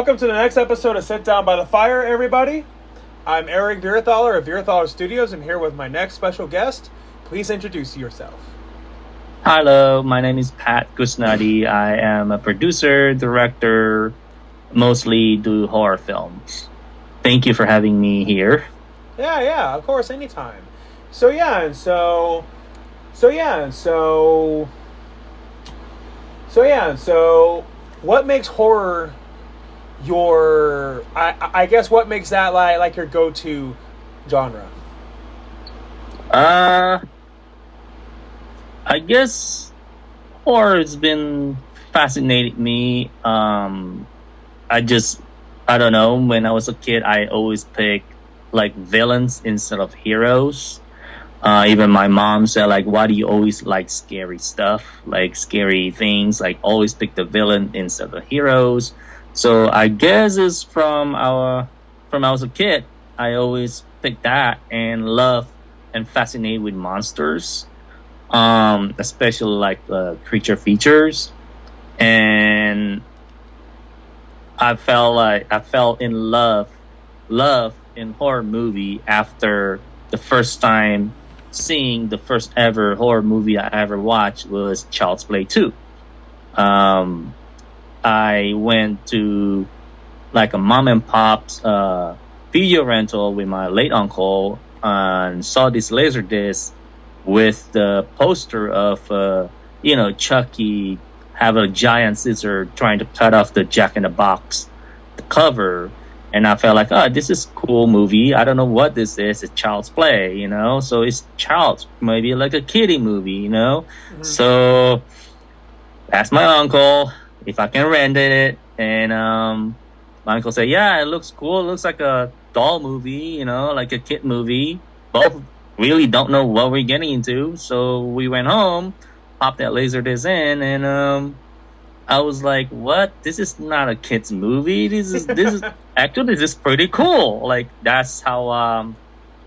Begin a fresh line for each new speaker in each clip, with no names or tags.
welcome to the next episode of Sit Down by the Fire, everybody. I'm Eric Vierthaler of Vierthaler Studios. I'm here with my next special guest. Please introduce yourself.
Hello, my name is Pat Kusnadi. I am a producer, director, mostly do horror films. Thank you for having me here.
Yeah, of course, anytime. So what makes horror your, I guess what makes that like your go-to genre?
I guess horror has been fascinating me. I don't know, when I was a kid, I always picked like villains instead of heroes. Even my mom said, like, why do you always like scary stuff, like scary things, like always pick the villain instead of the heroes. So I guess it's from I was a kid, I always picked that and love and fascinated with monsters, especially like creature features. And I fell in love in horror movie after the first time seeing the first ever horror movie I ever watched was Child's Play 2. I went to like a mom and pop's video rental with my late uncle and saw this laser disc with the poster of Chucky have a giant scissor trying to cut off the Jack in the Box, the cover. And I felt like, this is a cool movie. I don't know what this is. It's Child's Play, So it's child's, maybe like a kiddie movie, Mm-hmm. So asked my uncle if I can rent it. And my uncle said, yeah, it looks cool. It looks like a doll movie, like a kid movie. Both really don't know what we're getting into. So we went home, popped that Laserdisc in, and I was like, what? This is not a kid's movie. This is actually, this is pretty cool. Like, that's how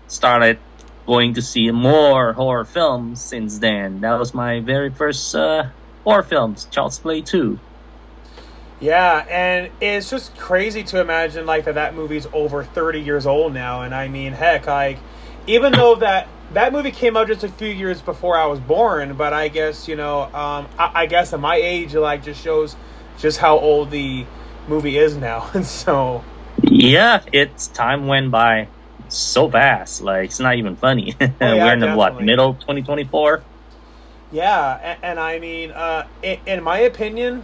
started going to see more horror films since then. That was my very first horror films, Child's Play 2.
Yeah, and it's just crazy to imagine like that movie's over 30 years old now. And I mean, heck, like, even though that movie came out just a few years before I was born, but I guess, I guess at my age, like, just shows just how old the movie is now. And so,
yeah, time went by so fast. Like, it's not even funny.
Yeah,
we're in the
definitely.
middle 2024.
Yeah, and I mean, in my opinion,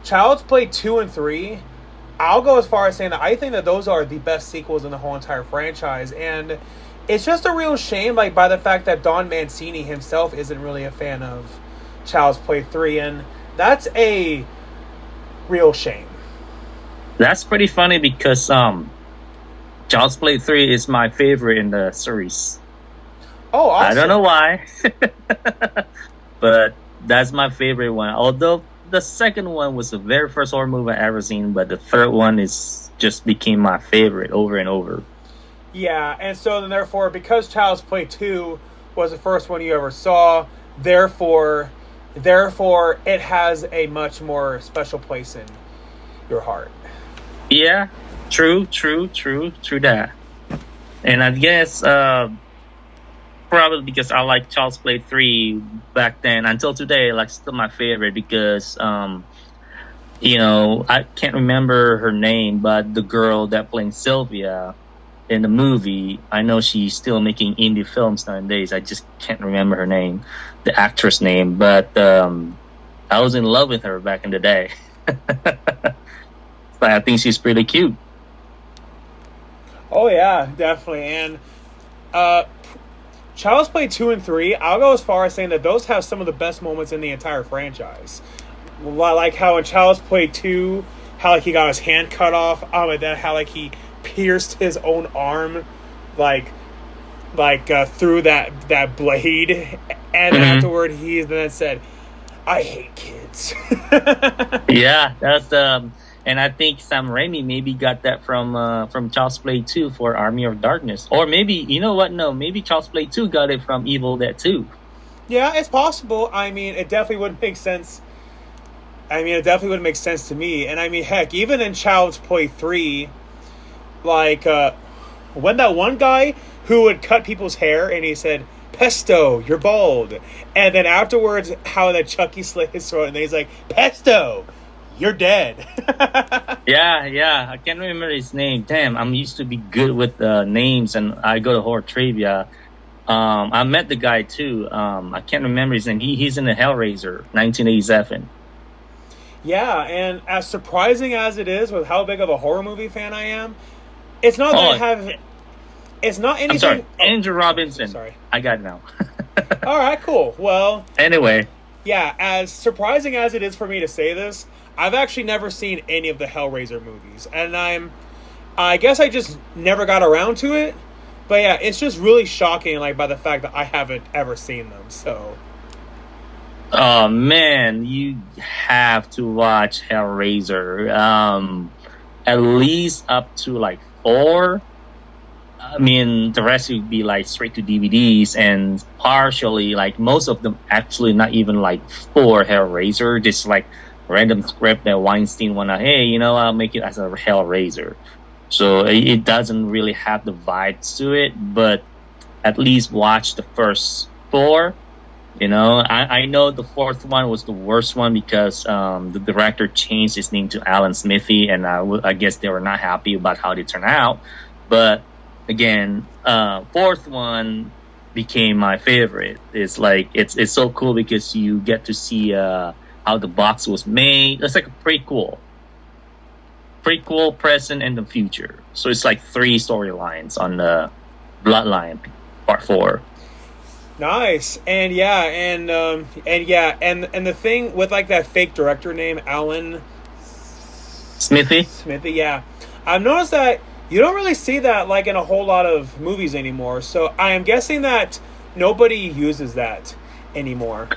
Child's Play 2 and 3, I'll go as far as saying that I think that those are the best sequels in the whole entire franchise. And it's just a real shame, like, by the fact that Don Mancini himself isn't really a fan of Child's Play 3, and that's a real shame.
That's pretty funny because Child's Play 3 is my favorite in the series.
Oh, awesome.
I don't know why, but that's my favorite one. Although the second one was the very first horror movie I ever seen, but the third one just became my favorite over and over.
Yeah, and so then therefore, because Child's Play 2 was the first one you ever saw, therefore it has a much more special place in your heart.
Yeah, true that. And I guess probably because I like Child's Play 3 back then until today, like, still my favorite because I can't remember her name, but the girl that playing Sylvia in the movie, I know she's still making indie films nowadays. I just can't remember her name, the actress name, but I was in love with her back in the day. But I think she's pretty cute.
Oh yeah, definitely. And Child's Play 2 and 3, I'll go as far as saying that those have some of the best moments in the entire franchise. Like how in Child's Play 2, how like he got his hand cut off, and then how like he pierced his own arm, like through that blade, and then afterward he then said, "I hate kids."
Yeah, that's and I think Sam Raimi maybe got that from Child's Play 2 for Army of Darkness, or maybe maybe Child's Play 2 got it from Evil Dead 2.
Yeah, it's possible. I mean, it definitely would make sense I mean, it definitely would make sense to me. And I mean, heck, even in Child's Play 3, like, when that one guy who would cut people's hair and he said, Pesto, you're bald. And then afterwards, how that Chucky slit his throat and then he's like, Pesto, you're dead.
Yeah. I can't remember his name. Damn, I'm used to be good with names, and I go to horror trivia. I met the guy too. I can't remember his name. He's in the Hellraiser, 1987.
Yeah, and as surprising as it is with how big of a horror movie fan I am, it's not that I have. It's not anything.
I'm sorry,
oh,
Andrew Robinson.
Sorry.
I got it now.
All right, cool. Well,
anyway,
yeah, as surprising as it is for me to say this, I've actually never seen any of the Hellraiser movies, and I guess I just never got around to it. But yeah, it's just really shocking, like, by the fact that I haven't ever seen them. So,
oh man, you have to watch Hellraiser. At least up to like 4. I mean, the rest would be like straight to DVDs, and partially like most of them actually not even like for Hellraiser, just like random script that Weinstein wanna, hey, I'll make it as a Hellraiser. So it doesn't really have the vibes to it, but at least watch the first 4. I know the 4th one was the worst one because the director changed his name to Alan Smithy, and I guess they were not happy about how they turned out. But again, 4th one became my favorite. It's like it's so cool because you get to see how the box was made. It's like a prequel, present, and the future. So it's like 3 storylines on the Bloodline Part 4.
Nice. And yeah, and the thing with like that fake director name, Alan
Smithy,
yeah. I've noticed that you don't really see that like in a whole lot of movies anymore. So I am guessing that nobody uses that anymore.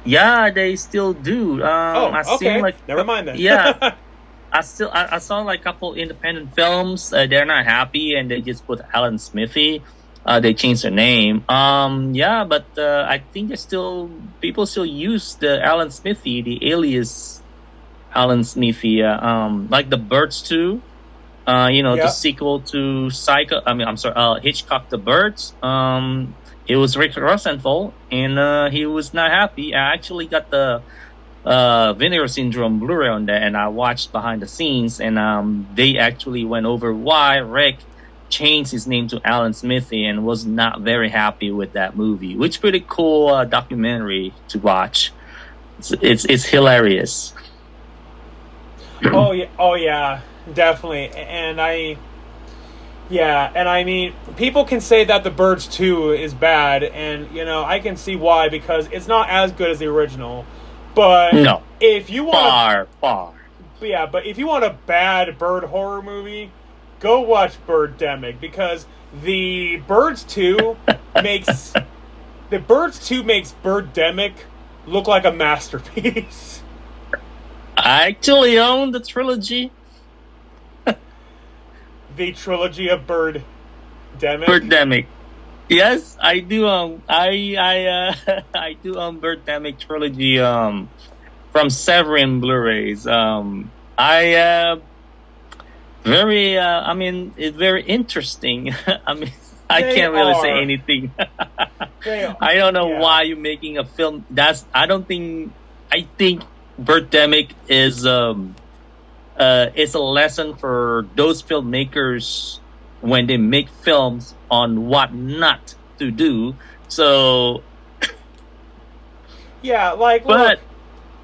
Yeah, they still do.
Okay. Never mind then.
Yeah. I saw like a couple independent films. They're not happy, and they just put Alan Smithy. They changed their name. But I think people still use the Alan Smithy, the alias Alan Smithy. Like the Birds 2. The sequel to Hitchcock the Birds. It was Rick Rosenthal, and he was not happy. I actually got the Vinegar Syndrome Blu-ray on that, and I watched behind the scenes, and they actually went over why Rick changed his name to Alan Smithy and was not very happy with that movie, which pretty cool documentary to watch. It's hilarious.
Oh yeah, definitely. And I mean, people can say that The Birds 2 is bad, and I can see why, because it's not as good as the original. But
no,
if you want
far.
Yeah, but if you want a bad bird horror movie, go watch Birdemic, because The Birds 2 makes Birdemic look like a masterpiece.
I actually own the trilogy.
The trilogy of Birdemic.
Birdemic. Yes, I do. I do own Birdemic trilogy. From Severin Blu-rays. It's very interesting. I can't really say anything. I don't know why you're making a film. I think Birdemic is it's a lesson for those filmmakers when they make films on what not to do. So
yeah, look,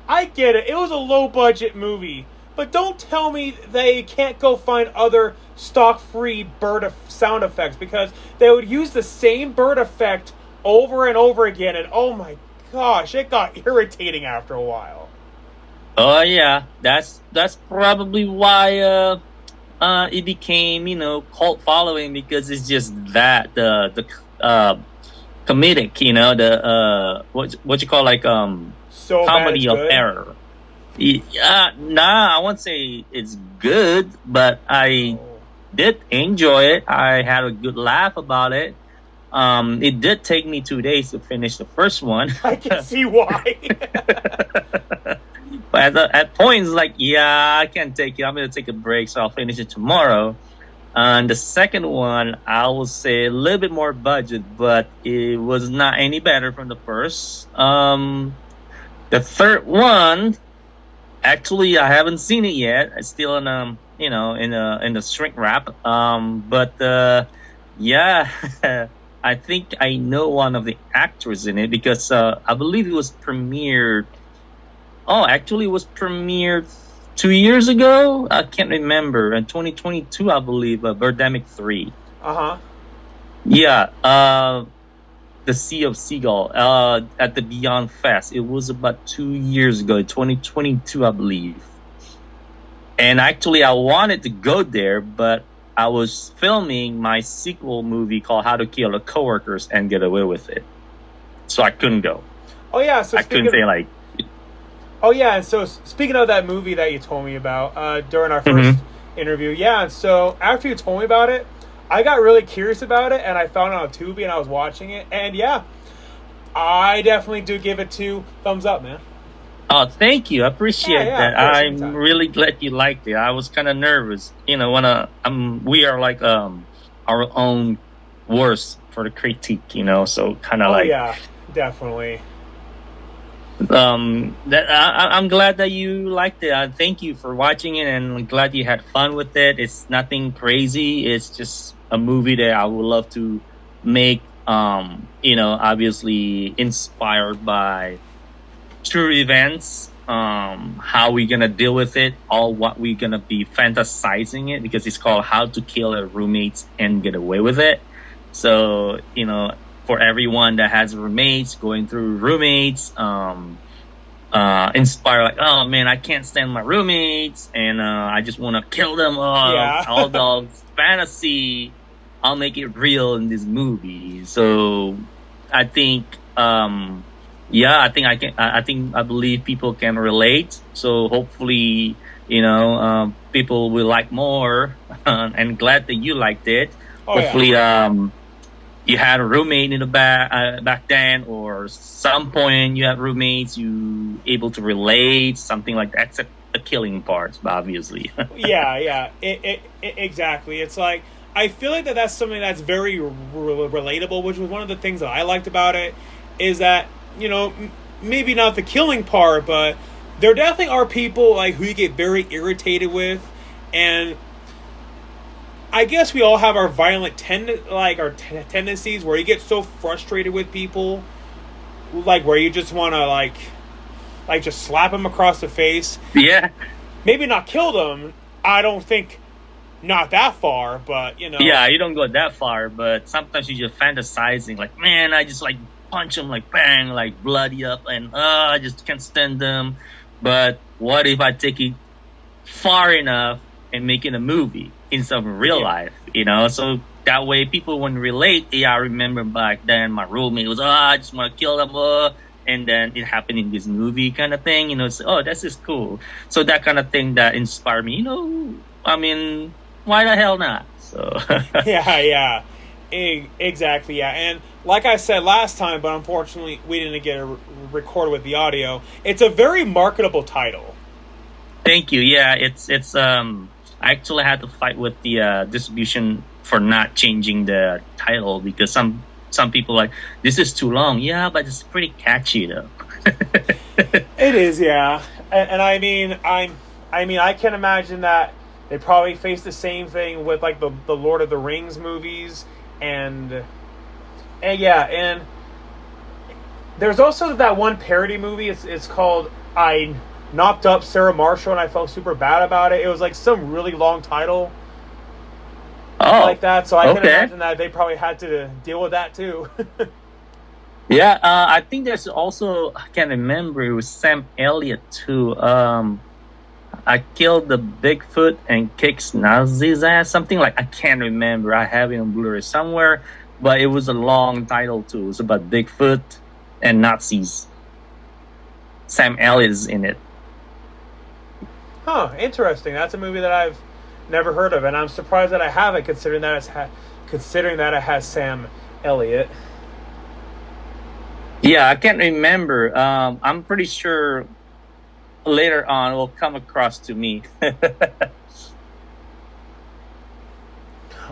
I get it. It was a low budget movie. But don't tell me they can't go find other stock-free bird sound effects, because they would use the same bird effect over and over again, and oh my gosh, it got irritating after a while.
Oh yeah, that's probably why it became cult following, because it's just that the comedic, the what you call
so
comedy of error. Yeah, I won't say it's good, but I did enjoy it. I had a good laugh about it. It did take me 2 days to finish the first one.
I can see why.
But at points, like, yeah, I can't take it. I'm going to take a break, so I'll finish it tomorrow. And the second one, I will say a little bit more budget, but it was not any better from the first. The third one, actually, I haven't seen it yet. It's still in in the shrink wrap. Yeah, I think I know one of the actors in it because I believe it was premiered. Oh, actually, it was premiered 2 years ago. I can't remember. In 2022, I believe. Birdemic 3.
Uh-huh.
Yeah. The Sea of Seagull. At the Beyond Fest. It was about 2 years ago, 2022, I believe. And actually, I wanted to go there, but I was filming my sequel movie called How to Kill the Coworkers and Get Away with It. So I couldn't go.
Oh, yeah. So
I couldn't say, like...
Oh, yeah, and so speaking of that movie that you told me about during our first interview, yeah, and so after you told me about it, I got really curious about it, and I found it on Tubi, and I was watching it, and yeah, I definitely do give it 2 thumbs up, man.
Oh, thank you. I appreciate that. I'm really glad you liked it. I was kind of nervous. You know, we are like our own worst for the critique, you know, so kind of like...
yeah, definitely.
I'm glad that you liked it. Thank you for watching it, and I'm glad you had fun with it. It's nothing crazy. It's just a movie that I would love to make. Obviously inspired by true events. How we gonna deal with it? What we gonna be fantasizing it, because it's called How to Kill Your Roommates and Get Away with It. So for everyone that has roommates, going through roommates, inspire, like, oh man, I can't stand my roommates, and I just want to kill them all.
Yeah.
All the fantasy, I'll make it real in this movie. So I think, I believe people can relate. So hopefully, people will like more. And glad that you liked it.
Oh,
hopefully,
yeah.
You had a roommate in the back then, or some point you had roommates, you able to relate, something like that, except the killing parts, obviously.
Yeah. Exactly. It's like, I feel like that's something that's very relatable, which was one of the things that I liked about it, is that, maybe not the killing part, but there definitely are people like who you get very irritated with, and I guess we all have our violent tendencies where you get so frustrated with people, like where you just want to like just slap them across the face.
Yeah.
Maybe not kill them. I don't think not that far, but
Yeah, you don't go that far, but sometimes you're just fantasizing, like, man, I just like punch them, like bang, like bloody up, and I just can't stand them. But what if I take it far enough and make it a movie instead of real life, So that way people wouldn't relate. Yeah, I remember back then my roommate was, I just want to kill them, and then it happened in this movie kind of thing, So, this is cool. So that kind of thing that inspired me, I mean, why the hell not? So
yeah. Exactly, yeah. And like I said last time, but unfortunately we didn't get it recorded with the audio, it's a very marketable title.
Thank you. Yeah, it's I actually had to fight with the distribution for not changing the title, because some people are like, this is too long. Yeah, but it's pretty catchy though.
It is, yeah. And I mean, I can imagine that they probably face the same thing with like the Lord of the Rings movies, and there's also that one parody movie. It's called I Knocked Up Sarah Marshall, and I felt super bad about it. It was like some really long title like that, so I can imagine that they probably had to deal with that too.
Yeah, I think there's also, I can't remember, it was Sam Elliott too. I killed the Bigfoot and kicked Kusnadi's ass, something like, I can't remember. I have it on Blu-ray somewhere, but it was a long title too. It was about Bigfoot and Nazis. Sam Elliott is in it.
Huh, interesting. That's a movie that I've never heard of, and I'm surprised that I haven't, considering that it has Sam Elliot.
Yeah, I can't remember. I'm pretty sure later on will come across to me.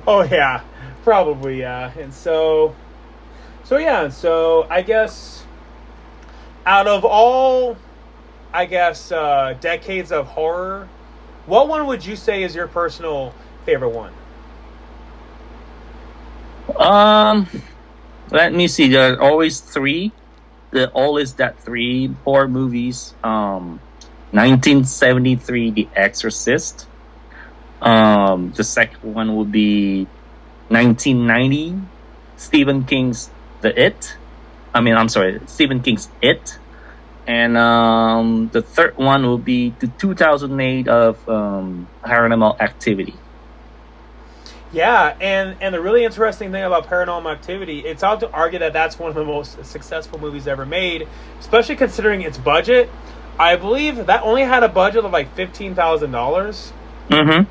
Oh yeah, probably yeah. And so yeah. So I guess out of all, I guess decades of horror, what one would you say is your personal favorite one?
um, Let me see. There are always three. There always that three horror movies. 1973, The Exorcist. The second one would be 1990, Stephen King's The It. I'm sorry, Stephen King's It. And the third one will be the 2008 of Paranormal Activity.
Yeah, and the really interesting thing about Paranormal Activity, it's out to argue that that's one of the most successful movies ever made, especially considering its budget. I believe that only had a budget of like $15,000.
Mm-hmm.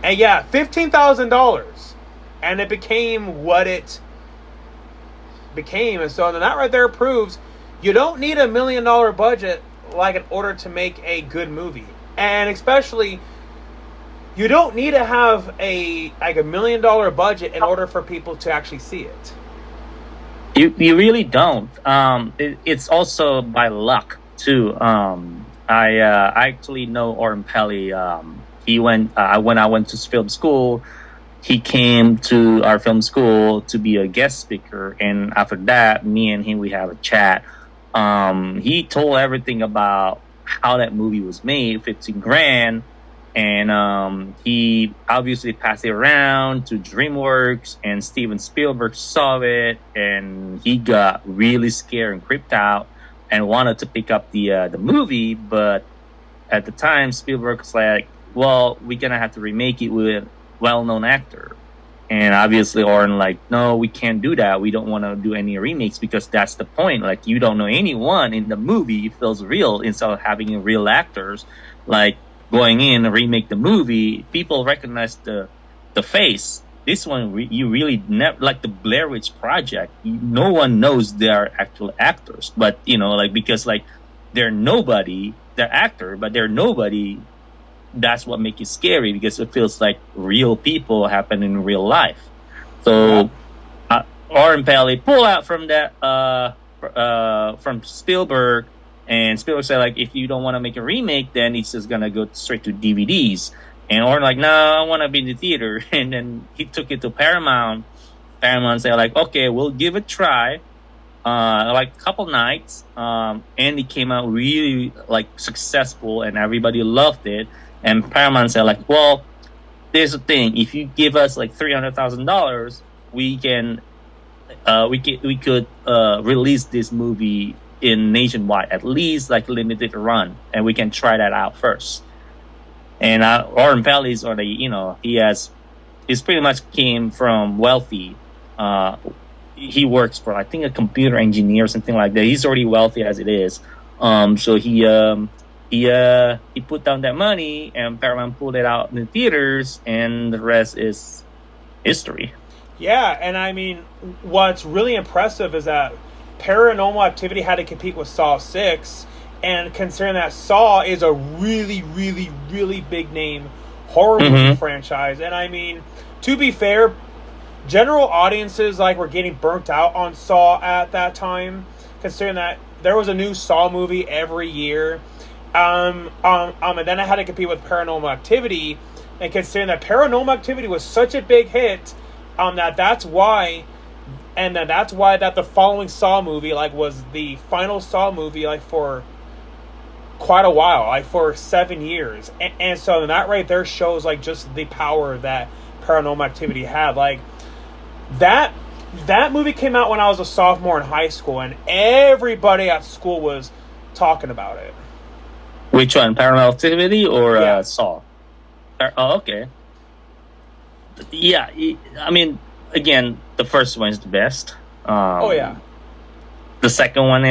And yeah, $15,000, and it became what it became. And so that right there proves you don't need $1 million budget like in order to make a good movie, and especially you don't need to have a $1 million budget in order for people to actually see it.
You really don't. It's also by luck too. I actually know Oren Pelly. He went when I went to film school. He came to our film school to be a guest speaker, and after that, me and him we have a chat. He told everything about how that movie was made, 15 grand, and he obviously passed it around to DreamWorks, and Steven Spielberg saw it, and he got really scared and creeped out and wanted to pick up the movie, but at the time Spielberg was like, well, we're gonna have to remake it with a well-known actor. And obviously Oren like, no, we can't do that. We don't want to do any remakes because that's the point. Like, you don't know anyone in the movie. It feels real instead of having real actors. Like, going in and remake the movie, people recognize the face. This one, you really never, like the Blair Witch Project, no one knows they are actual actors. But, because like they're nobody, they're actor, but they're nobody. That's what makes it scary because it feels like real people happen in real life. So, Oren Pelly pull out from that from Spielberg, and Spielberg said like, if you don't want to make a remake, then it's just gonna go straight to DVDs. And Oren like, no, I want to be in the theater. And then he took it to Paramount. Paramount said like, okay, we'll give it a try. Like a couple nights, and it came out really like successful, and everybody loved it. And Paramount said like, well, there's a thing. If you give us like $300,000, we could release this movie in nationwide, at least like limited run, and we can try that out first. And Oren Pelly's he's pretty much came from wealthy. He works for I think a computer engineer or something like that. He's already wealthy as it is. So he put down that money, and Paramount pulled it out in the theaters, and the rest is history.
Yeah, and I mean, what's really impressive is that Paranormal Activity had to compete with Saw 6, and considering that Saw is a really, really, really big name horror movie franchise, and I mean, to be fair, general audiences were getting burnt out on Saw at that time, considering that there was a new Saw movie every year. And then I had to compete with Paranormal Activity, and considering that Paranormal Activity was such a big hit, that's why that the following Saw movie was the final Saw movie for quite a while, for 7 years, and so that right there shows just the power that Paranormal Activity had. That movie came out when I was a sophomore in high school, and everybody at school was talking about it.
Which one, Paranormal Activity or
Yeah.
Saw? Oh, okay. Yeah, I mean, again, the first one is the best.
Oh yeah.
The second one,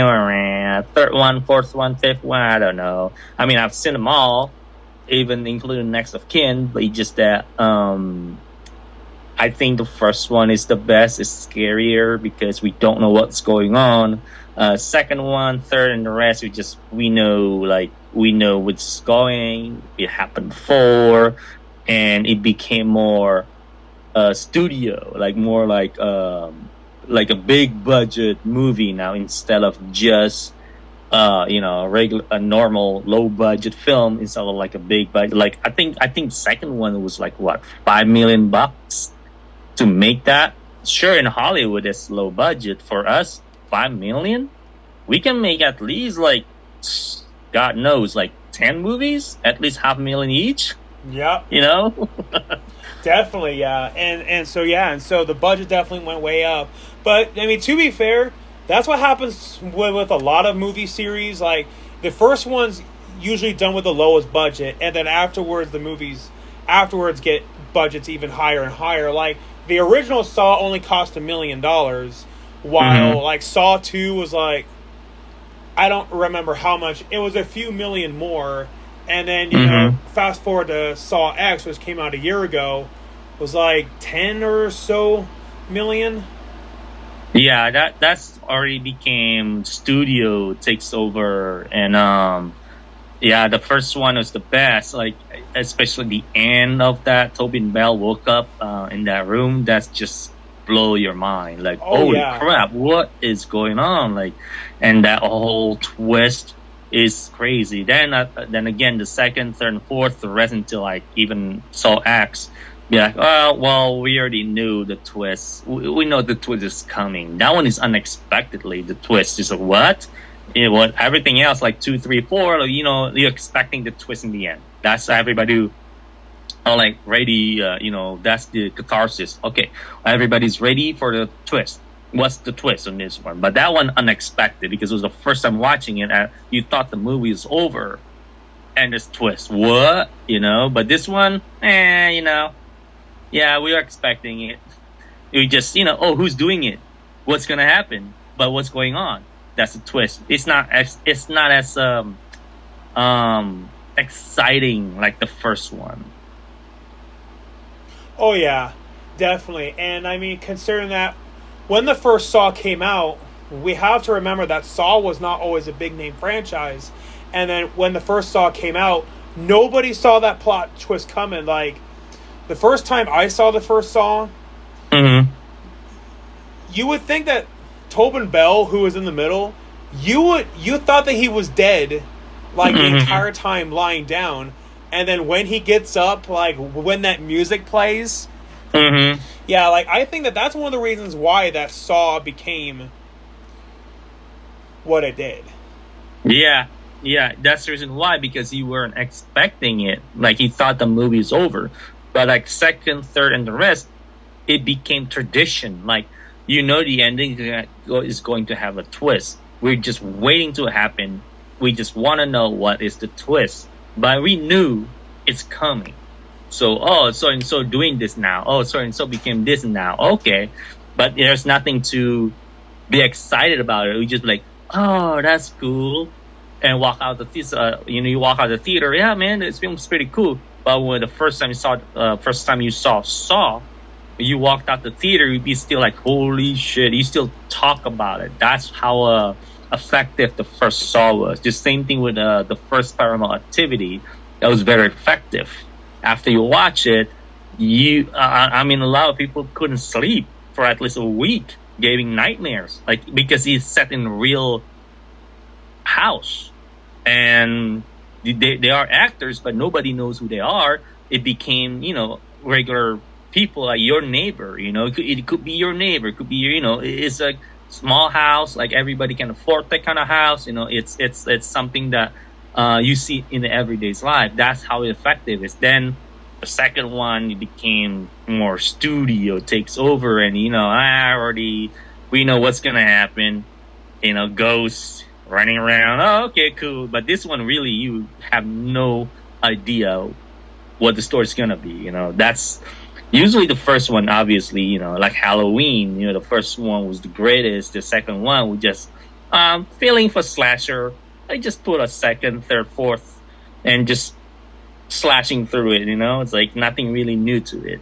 third one, fourth one, fifth one, I don't know. I mean, I've seen them all, even including Next of Kin, but it's just that I think the first one is the best. It's scarier because we don't know what's going on. Second one, third, and the rest we know what's going. It happened before, and it became more studio, like more like a big budget movie now instead of just a normal low budget film instead of like a big budget. Like I think second one was like what, $5 million to make that. Sure, in Hollywood it's low budget. For us, 5 million, we can make at least like God knows like 10 movies, at least half a million each.
Yep.
You know.
Definitely, yeah, and so the budget definitely went way up. But I mean, to be fair, that's what happens with a lot of movie series. Like the first one's usually done with the lowest budget, and then afterwards the movies afterwards get budgets even higher and higher. Like the original Saw only cost $1 million, while like Saw 2 was like, I don't remember how much. It was a few million more. And then, you know, fast forward to Saw X, which came out a year ago, was like 10 or so million.
Yeah, that's already became studio takes over, and yeah, the first one was the best. Like especially the end of that, Tobin Bell woke up in that room. That's just blow your mind. Like, holy crap, what is going on? Like, and that whole twist is crazy. Then again, the second, third, and fourth, the rest until like even Saw X, be like, oh, well, we already knew the twist. We know the twist is coming. That one is unexpectedly the twist. Is like, what? What everything else like 2, 3, 4, you know, you're expecting the twist in the end. That's everybody. Like ready. That's the catharsis. Okay, everybody's ready for the twist. What's the twist on this one? But that one unexpected because it was the first time watching it. And you thought the movie is over, and this twist, what? But this one, yeah, we were expecting it. We just, who's doing it? What's gonna happen? But what's going on? That's the twist. It's not as exciting like the first one.
Oh yeah, definitely. And I mean, considering that when the first Saw came out, we have to remember that Saw was not always a big name franchise. And then when the first Saw came out, nobody saw that plot twist coming. Like, the first time I saw the first Saw, you would think that Tobin Bell, who was in the middle, you thought that he was dead, like, the entire time lying down. And then when he gets up, like, when that music plays... Yeah, like, I think that's one of the reasons why that Saw became what it did.
Yeah, that's the reason why, because you weren't expecting it. Like, you thought the movie was over. But, like, second, third, and the rest, it became tradition. Like, the ending is going to have a twist. We're just waiting to happen. We just want to know what is the twist. But we knew it's coming. So, so-and-so doing this now. Oh, so-and-so became this now. Okay. But there's nothing to be excited about it. We just like, oh, that's cool. And walk out the theater. You walk out the theater. Yeah, man, this film's pretty cool. But when the first time you saw Saw, you walked out the theater, you'd be still like, holy shit. You still talk about it. That's how effective the first Saw was. The same thing with the first Paranormal Activity. That was very effective. After you watch it, a lot of people couldn't sleep for at least a week, getting nightmares, like, because it's set in a real house, and they are actors, but nobody knows who they are. It became, regular people, like your neighbor. It could be your neighbor, it could be it's a small house, like everybody can afford that kind of house. It's something that you see in the everyday's life. That's how effective it is. Then the second one, it became more studio takes over, and we know what's gonna happen. Ghosts running around. Oh, okay, cool. But this one, really, you have no idea what the story's gonna be. That's usually the first one. Obviously, like Halloween. The first one was the greatest. The second one was just feeling for slasher. I just put a second, third, fourth, and just slashing through it. It's like nothing really new to it.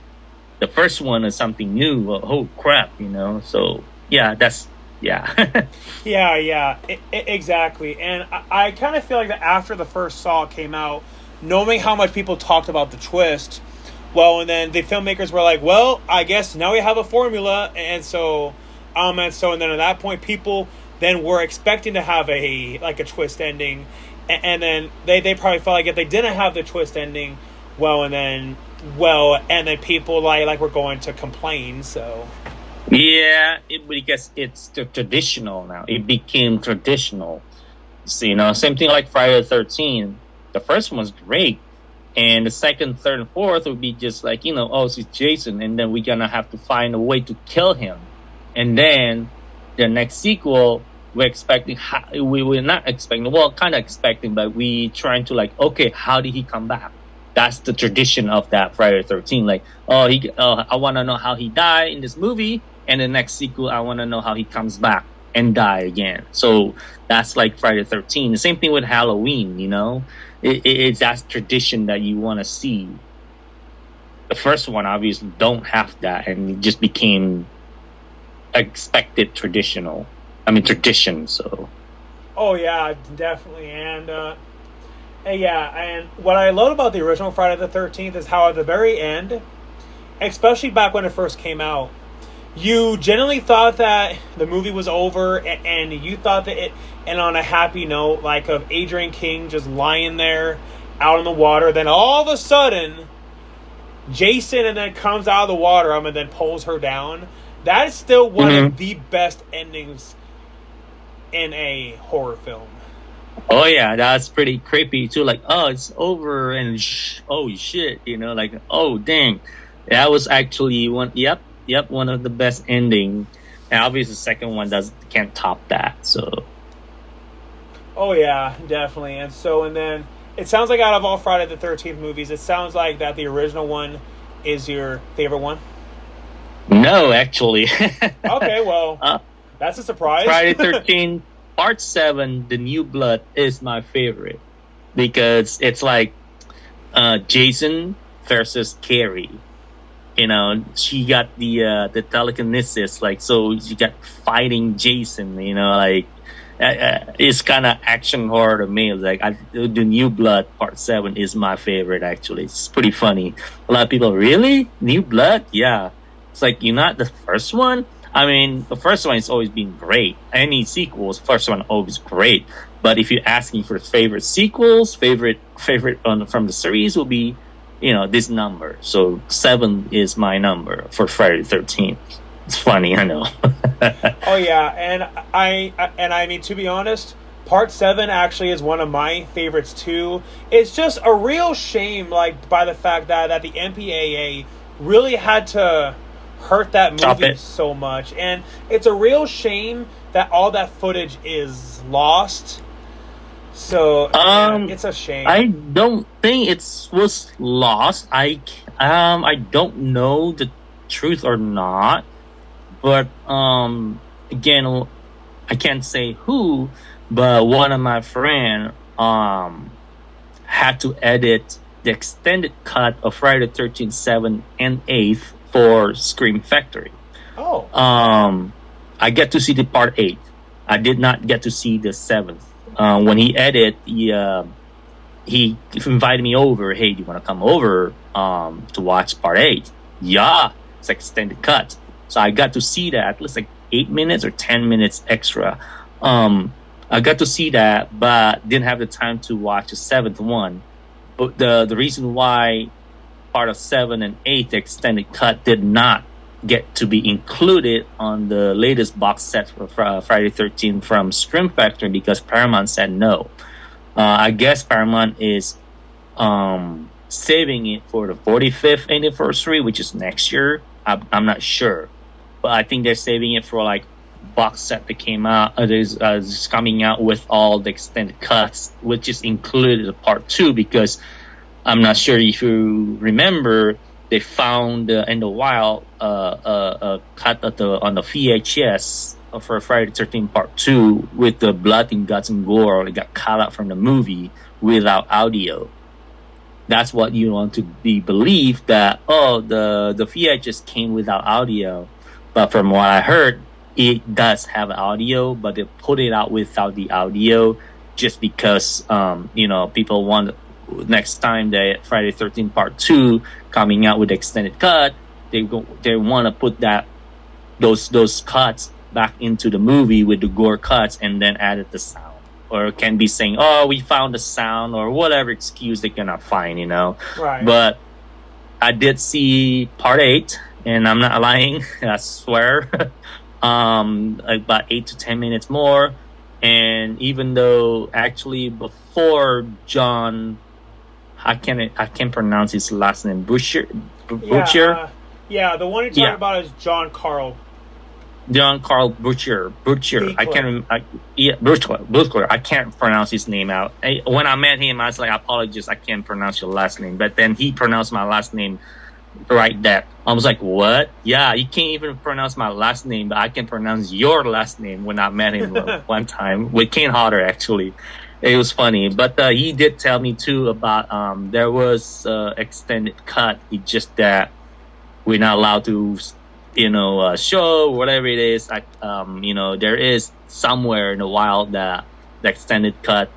the first one is something new. Well, oh crap, you know. So yeah, that's yeah.
Yeah, exactly. And I kind of feel like that after the first Saw came out, knowing how much people talked about the twist, well, and then the filmmakers were like, well, I guess now we have a formula, and then at that point, people then were expecting to have a twist ending, and then they probably felt like if they didn't have the twist ending, and then people were going to complain. So
Yeah, because it's traditional now. It became traditional. So, you know, same thing like Friday the 13th. The first one was great. And the second, third, and fourth would be just like, you know, oh, it's Jason. And then we're going to have to find a way to kill him. And then the next sequel, we're not expecting, well, kind of expecting, but we trying to okay, how did he come back? That's the tradition of that Friday the 13th. Like, I want to know how he died in this movie. And the next sequel, I want to know how he comes back and die again. So that's like Friday the 13th. The same thing with Halloween, you know? It's that tradition that you want to see. The first one obviously don't have that, and it just became expected tradition. So.
Oh yeah, definitely, and what I love about the original Friday the 13th is how at the very end, especially back when it first came out, you generally thought that the movie was over, and you thought that it, and on a happy note, like of Adrian King just lying there out in the water. Then all of a sudden, Jason and then comes out of the water and then pulls her down. That is still one of the best endings in a horror film.
Oh yeah, that's pretty creepy too. Like, oh, it's over, and oh shit, you know, like, oh dang, that was actually one. Yep, one of the best ending, and obviously the second one can't top that. So.
Oh yeah, definitely, and then it sounds like out of all Friday the 13th movies, it sounds like that the original one is your favorite one.
No, actually.
Okay, well, that's a surprise.
Friday 13 Part 7, The New Blood, is my favorite because it's like Jason versus Carrie. You know, she got the telekinesis, so she got fighting Jason. You know, it's kind of action horror to me. The New Blood Part 7 is my favorite. Actually, it's pretty funny. A lot of people, really, New Blood? Yeah, it's like, you're not the first one. I mean, the first one has always been great. Any sequels, first one always great. But if you're asking for favorite sequels, favorite from the series will be, you know, this number. So 7 is my number for Friday the 13th. It's funny, I know.
Oh yeah, and I mean, to be honest, Part 7 actually is one of my favorites too. It's just a real shame, by the fact that the MPAA really had to hurt that movie so much, and it's a real shame that all that footage is lost. So it's a shame.
I don't think it was lost. I don't know the truth or not, but again, I can't say who, but one of my friend had to edit the extended cut of Friday the 13th, 7, and 8 for Scream Factory.
Oh.
I get to see the Part 8. I did not get to see the 7th. When he edited, he invited me over. Hey, do you want to come over to watch Part 8? Yeah, it's extended cut. So I got to see that, at least 8 minutes or 10 minutes extra. I got to see that, but didn't have the time to watch the 7th one. But the reason why part of 7 and 8, the extended cut, did not get to be included on the latest box set for Friday 13 from Scream Factory because Paramount said no. I guess Paramount is saving it for the 45th anniversary, which is next year. I'm not sure, but I think they're saving it for box set that came out. Is coming out with all the extended cuts, which is included in Part 2 because I'm not sure if you remember, they found in the wild a cut on the VHS for Friday the 13th Part 2 with the blood and guts and gore. It got cut out from the movie without audio. that's what you want to be believed, that the VHS came without audio, but from what I heard, it does have audio, but they put it out without the audio just because people want, next time that Friday 13 Part 2 coming out with extended cut, they want to put those cuts back into the movie with the gore cuts and then added the sound. Or can be saying, oh, we found the sound, or whatever excuse they cannot find,
Right.
But I did see Part 8, and I'm not lying, I swear. About 8 to 10 minutes more. And even though actually before John, I can't pronounce his last name, Butcher.
Yeah, the one you're talking about is John Carl Butcher.
Buchler. I can't pronounce his name out. When I met him, I was like, apologies, I can't pronounce your last name. But then he pronounced my last name right there. I was like, what? Yeah, you can't even pronounce my last name, but I can pronounce your last name when I met him one time with Kane Hodder, actually. It was funny. But he did tell me, too, about there was extended cut. It's just that we're not allowed to show whatever it is. Like there is somewhere in the wild that the extended cut,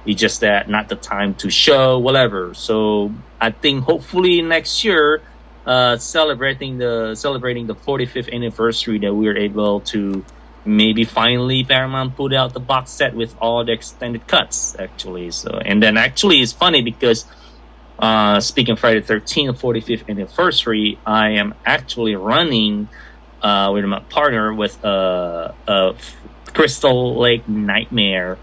it's just that not the time to show whatever. So I think hopefully next year, celebrating the 45th anniversary, that we're able to maybe finally Paramount put out the box set with all the extended cuts, actually. So, and then actually it's funny because speaking of Friday 13th, 45th anniversary, I am actually running with my partner with Crystal Lake Nightmare,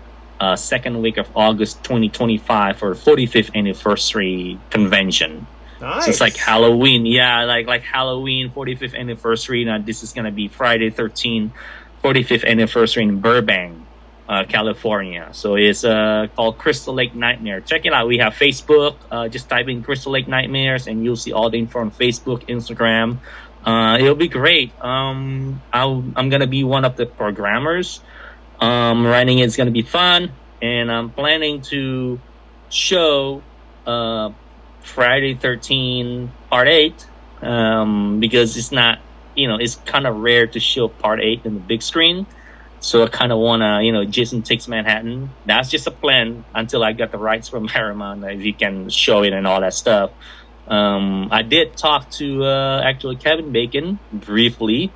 second week of August 2025 for 45th anniversary convention.
Nice.
So it's like Halloween, like Halloween 45th anniversary. Now this is gonna be Friday 13th, 45th anniversary in Burbank, California. So it's called Crystal Lake Nightmare. Check it out. We have Facebook. Just type in Crystal Lake Nightmares and you'll see all the info on Facebook, Instagram. It'll be great. I'm gonna be one of the programmers. Running it's gonna be fun, and I'm planning to show Friday 13 Part 8 because it's not, it's kind of rare to show Part 8 in the big screen. So I kind of want to, Jason Takes Manhattan. That's just a plan until I get the rights from Paramount, if you can show it and all that stuff. I did talk to actually Kevin Bacon briefly.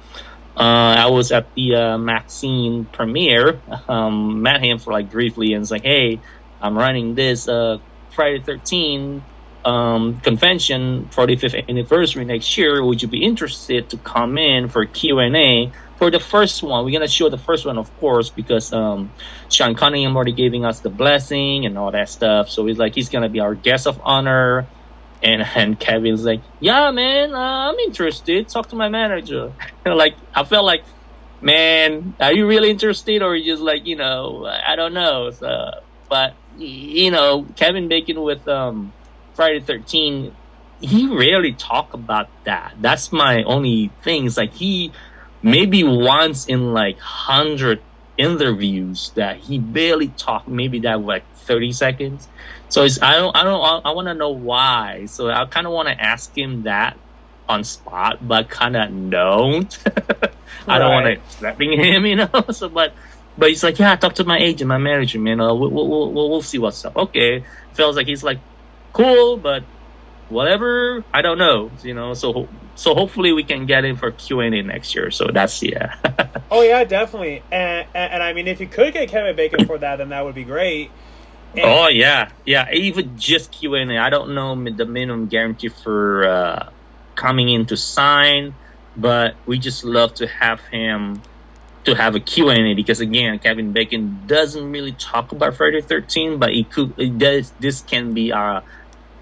I was at the Maxine premiere, met him for briefly, and it's like, hey, I'm running this Friday 13 convention 45th anniversary next year. Would you be interested to come in for Q&A for the first one? We're gonna show the first one, of course, because Sean Cunningham already giving us the blessing and all that stuff. So he's gonna be our guest of honor. And Kevin's like, yeah, man, I'm interested. Talk to my manager. I felt like, man, are you really interested, or just I don't know. So, but Kevin Bacon with Friday 13, he rarely talk about that. That's my only thing. It's like he maybe once in 100 interviews that he barely talked. Maybe that 30 seconds. So I want to know why. So I kind of want to ask him that on spot, but kind of don't. I don't want to slapping him, So, but he's like, yeah, talk to my agent, my manager, man. We'll see what's up. Okay, feels like he's cool, but whatever. I don't know, So hopefully we can get in for Q&A next year. So that's
Oh yeah, definitely. And I mean, if you could get Kevin Bacon for that, then that would be great.
Oh yeah, even just Q&A. I don't know the minimum guarantee for coming in to sign, but we just love to have him to have a Q&A, because again, Kevin Bacon doesn't really talk about Friday 13, but this can be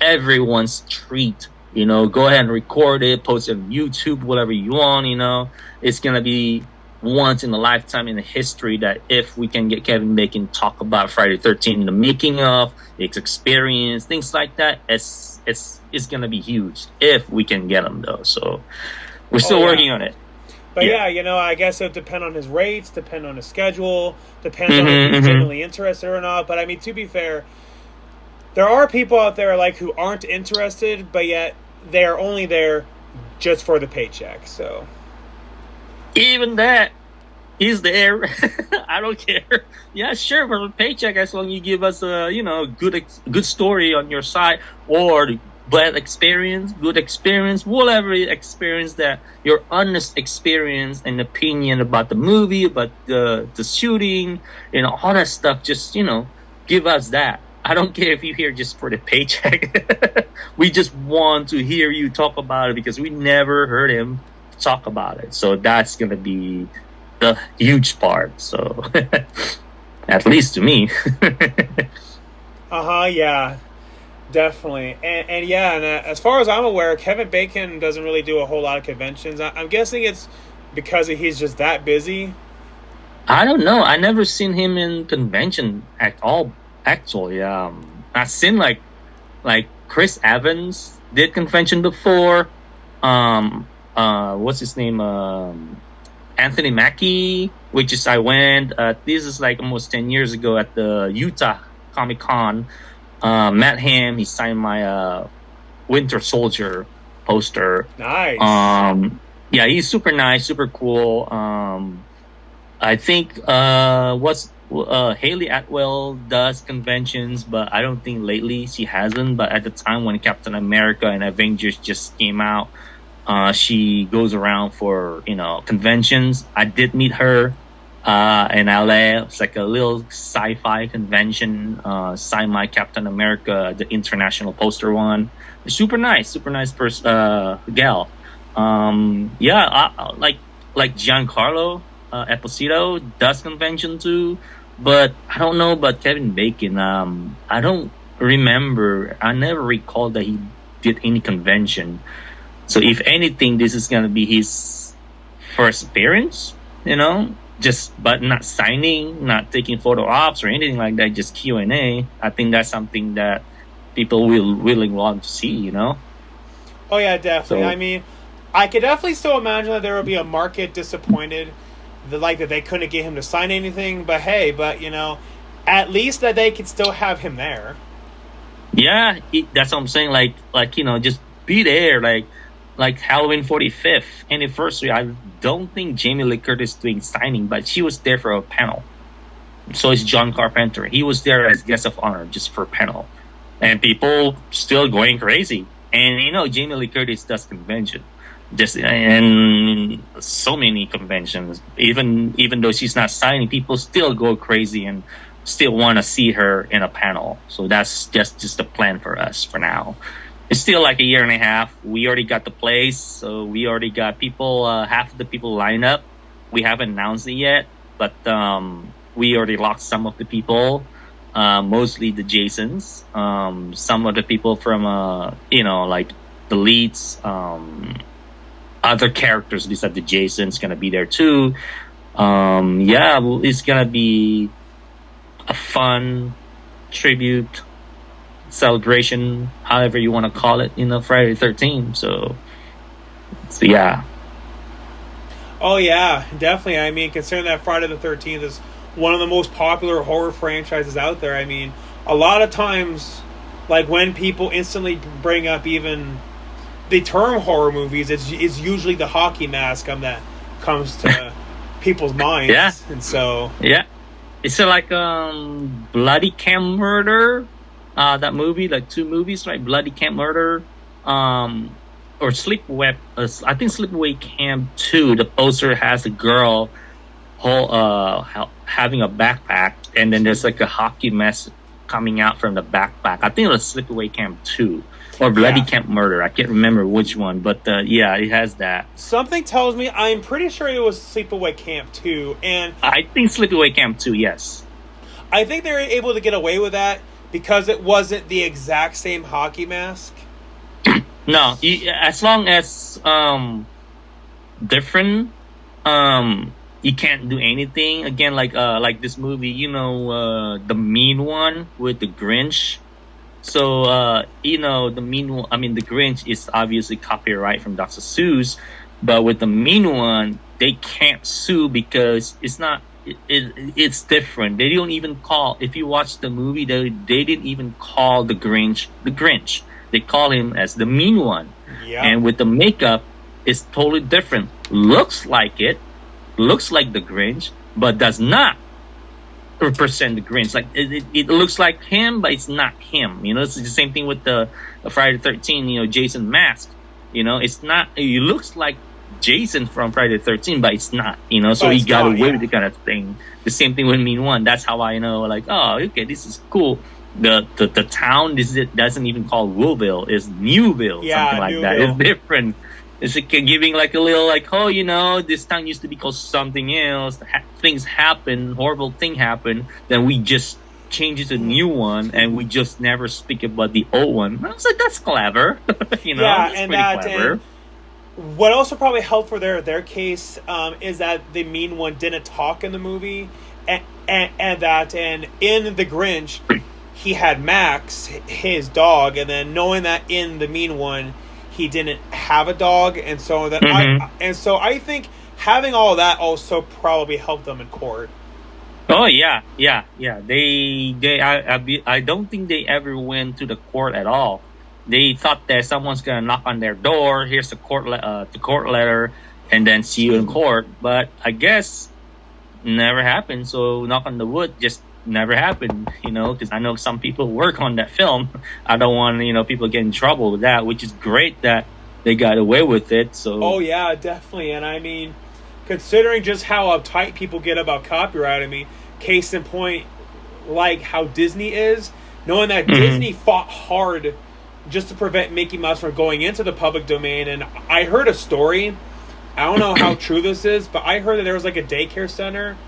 everyone's treat. Go ahead and record it, post it on YouTube, whatever you want. It's gonna be once in a lifetime in the history that if we can get Kevin Bacon talk about Friday 13, the making of, its experience, things like that, it's gonna be huge if we can get him, though. So we're still working on it.
But I guess it would depend on his rates, depend on his schedule, depends on if he's genuinely interested or not. But I mean, to be fair, there are people out there like who aren't interested, but yet they're only there just for the paycheck. So
Even that, he's there. I don't care. Yeah, sure, for the paycheck, as long as you give us a good story on your side, or bad experience, good experience, whatever experience, that your honest experience and opinion about the movie, about the shooting, all that stuff. Just give us that. I don't care if you're here just for the paycheck. We just want to hear you talk about it, because we never heard him talk about it. So that's gonna be the huge part. So at least to me.
yeah, definitely. And yeah, and as far as I'm aware, Kevin Bacon doesn't really do a whole lot of conventions. I'm guessing it's because he's just that busy.
I don't know. I never seen him in convention at all. Actually, I've seen like Chris Evans did convention before. What's his name? Anthony Mackie, which is I went. This is like almost 10 years ago at the Utah Comic Con. Met him. He signed my Winter Soldier poster.
Nice.
Yeah, he's super nice, super cool. I think Haley Atwell does conventions, but I don't think lately she hasn't. But at the time when Captain America and Avengers just came out, she goes around for conventions. I did meet her in LA. It's like a little sci-fi convention. Signed my Captain America, the international poster one. Super nice gal. Like Giancarlo Esposito does convention too, but I don't know about Kevin Bacon. I don't remember. I never recall that he did any convention. So if anything, this is gonna be his first appearance. But not signing, not taking photo ops or anything like that. Just Q&A. I think that's something that people will really want to see.
Oh yeah, definitely.
So,
I mean, I could definitely still imagine that there would be a market disappointed that they couldn't get him to sign anything. But hey, at least that they could still have him there.
Yeah, that's what I'm saying. Just be there. Like Halloween 45th anniversary. I don't think Jamie Lee Curtis doing signing, but she was there for a panel. So is John Carpenter. He was there as guest of honor just for a panel, and people still going crazy. And Jamie Lee Curtis does convention. Just and so many conventions, even though she's not signing, people still go crazy and still want to see her in a panel. So that's just the plan for us for now. It's still like a year and a half. We already got the place, so we already got people. Half of the people lined up. We haven't announced it yet, but we already locked some of the people. Mostly the Jasons. Some of the people from like the leads. Other characters besides the Jason's gonna be there too. It's gonna be a fun tribute celebration, however you want to call it, Friday the 13th. So yeah.
Oh yeah, definitely. I mean, considering that Friday the 13th is one of the most popular horror franchises out there, I mean, a lot of times, like when people instantly bring up even the term horror movies, it's usually the hockey mask that comes to people's minds.
Yeah.
And so
yeah, it's like Bloody Camp Murder, that movie, like two movies, right? Bloody Camp Murder, or Sleepaway. I think Sleepaway Camp 2. The poster has a girl having a backpack, and then there's like a hockey mask coming out from the backpack. I think it was Sleepaway Camp 2. Or Bloody Camp Murder. I can't remember which one, but it has that.
Something tells me, I'm pretty sure it was Sleepaway Camp 2, and
I think Sleepaway Camp 2, yes.
I think they were able to get away with that because it wasn't the exact same hockey mask.
No, as long as different, you can't do anything. Again, like this movie, the mean one with the Grinch. So, the Grinch is obviously copyright from Dr. Seuss, but with the mean one, they can't sue because it's not it's different. They don't even call. If you watch the movie, they didn't even call the Grinch the Grinch. They call him as the mean one.
Yeah.
And with the makeup, it's totally different. Looks like it, looks like the Grinch, but does not represent the Grinch. Like it looks like him, but it's not him. You know, it's the same thing with the Friday the 13th. You know, Jason mask. You know, it's not. It looks like Jason from Friday the 13th, but it's not. You know, so
But
he
it's
got
not,
away
yeah.
with the kind of thing. The same thing with Mean One. That's how I know. Like, oh, okay, this is cool. The town doesn't even call Woolville. It's Newville,
Yeah,
something like that.
Newville.
It's different. It's like giving like a little like, oh, you know, this town used to be called something else. Things happen, horrible thing happen. Then we just change it to a new one, and we just never speak about the old one. I was like, that's clever. You know,
Yeah,
that's
and
pretty
that
clever.
and what also probably helped for their case is that the mean one didn't talk in the movie, and that and in the Grinch he had Max, his dog, and then knowing that in the mean one he didn't have a dog, and so that I think having all that also probably helped them in court.
Oh yeah. I don't think they ever went to the court at all. They thought that someone's gonna knock on their door. Here's the court letter, and then see you in court. But I guess never happened. So knock on the wood, just never happened. You know, because I know some people work on that film. I don't want people get in trouble with that, which is great that they got away with it. So
Oh yeah, definitely. And I mean, considering just how uptight people get about copyright, I mean, case in point, like how Disney is, knowing that Disney fought hard just to prevent Mickey Mouse from going into the public domain. And I heard a story, I don't know how true this is, but I heard that there was like a daycare center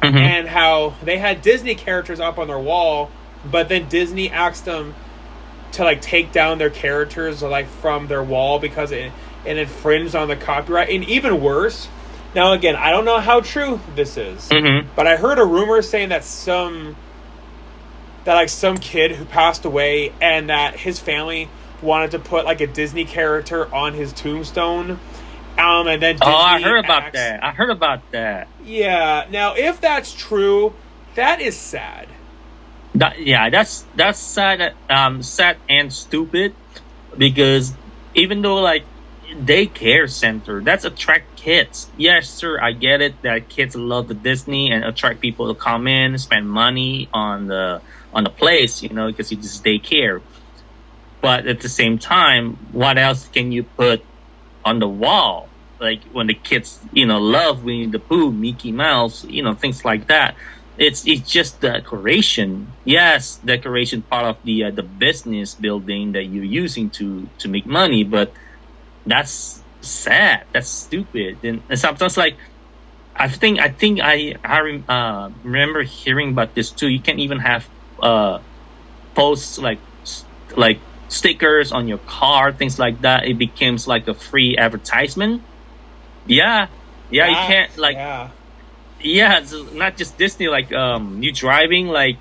and how they had Disney characters up on their wall, but then Disney asked them to like take down their characters like from their wall because it infringed on the copyright. And even worse, now again, I don't know how true this is, but I heard a rumor saying that some kid who passed away and that his family wanted to put like a Disney character on his tombstone. And then Disney
I heard about that.
Yeah. Now, if that's true, that is sad.
That's sad. Sad and stupid, because even though like daycare center, that's attract kids. Yes, sir, I get it that kids love the Disney and attract people to come in, spend money on the place, because it's daycare. But at the same time, what else can you put on the wall? Like when the kids, love Winnie the Pooh, Mickey Mouse, things like that. It's just decoration. Yes, decoration part of the business building that you're using to make money, but that's sad. That's stupid. And sometimes, like, I think I remember hearing about this too. You can't even have posts like stickers on your car, things like that. It becomes like a free advertisement. Yeah, you can't like. Yeah, it's not just Disney. Like you driving like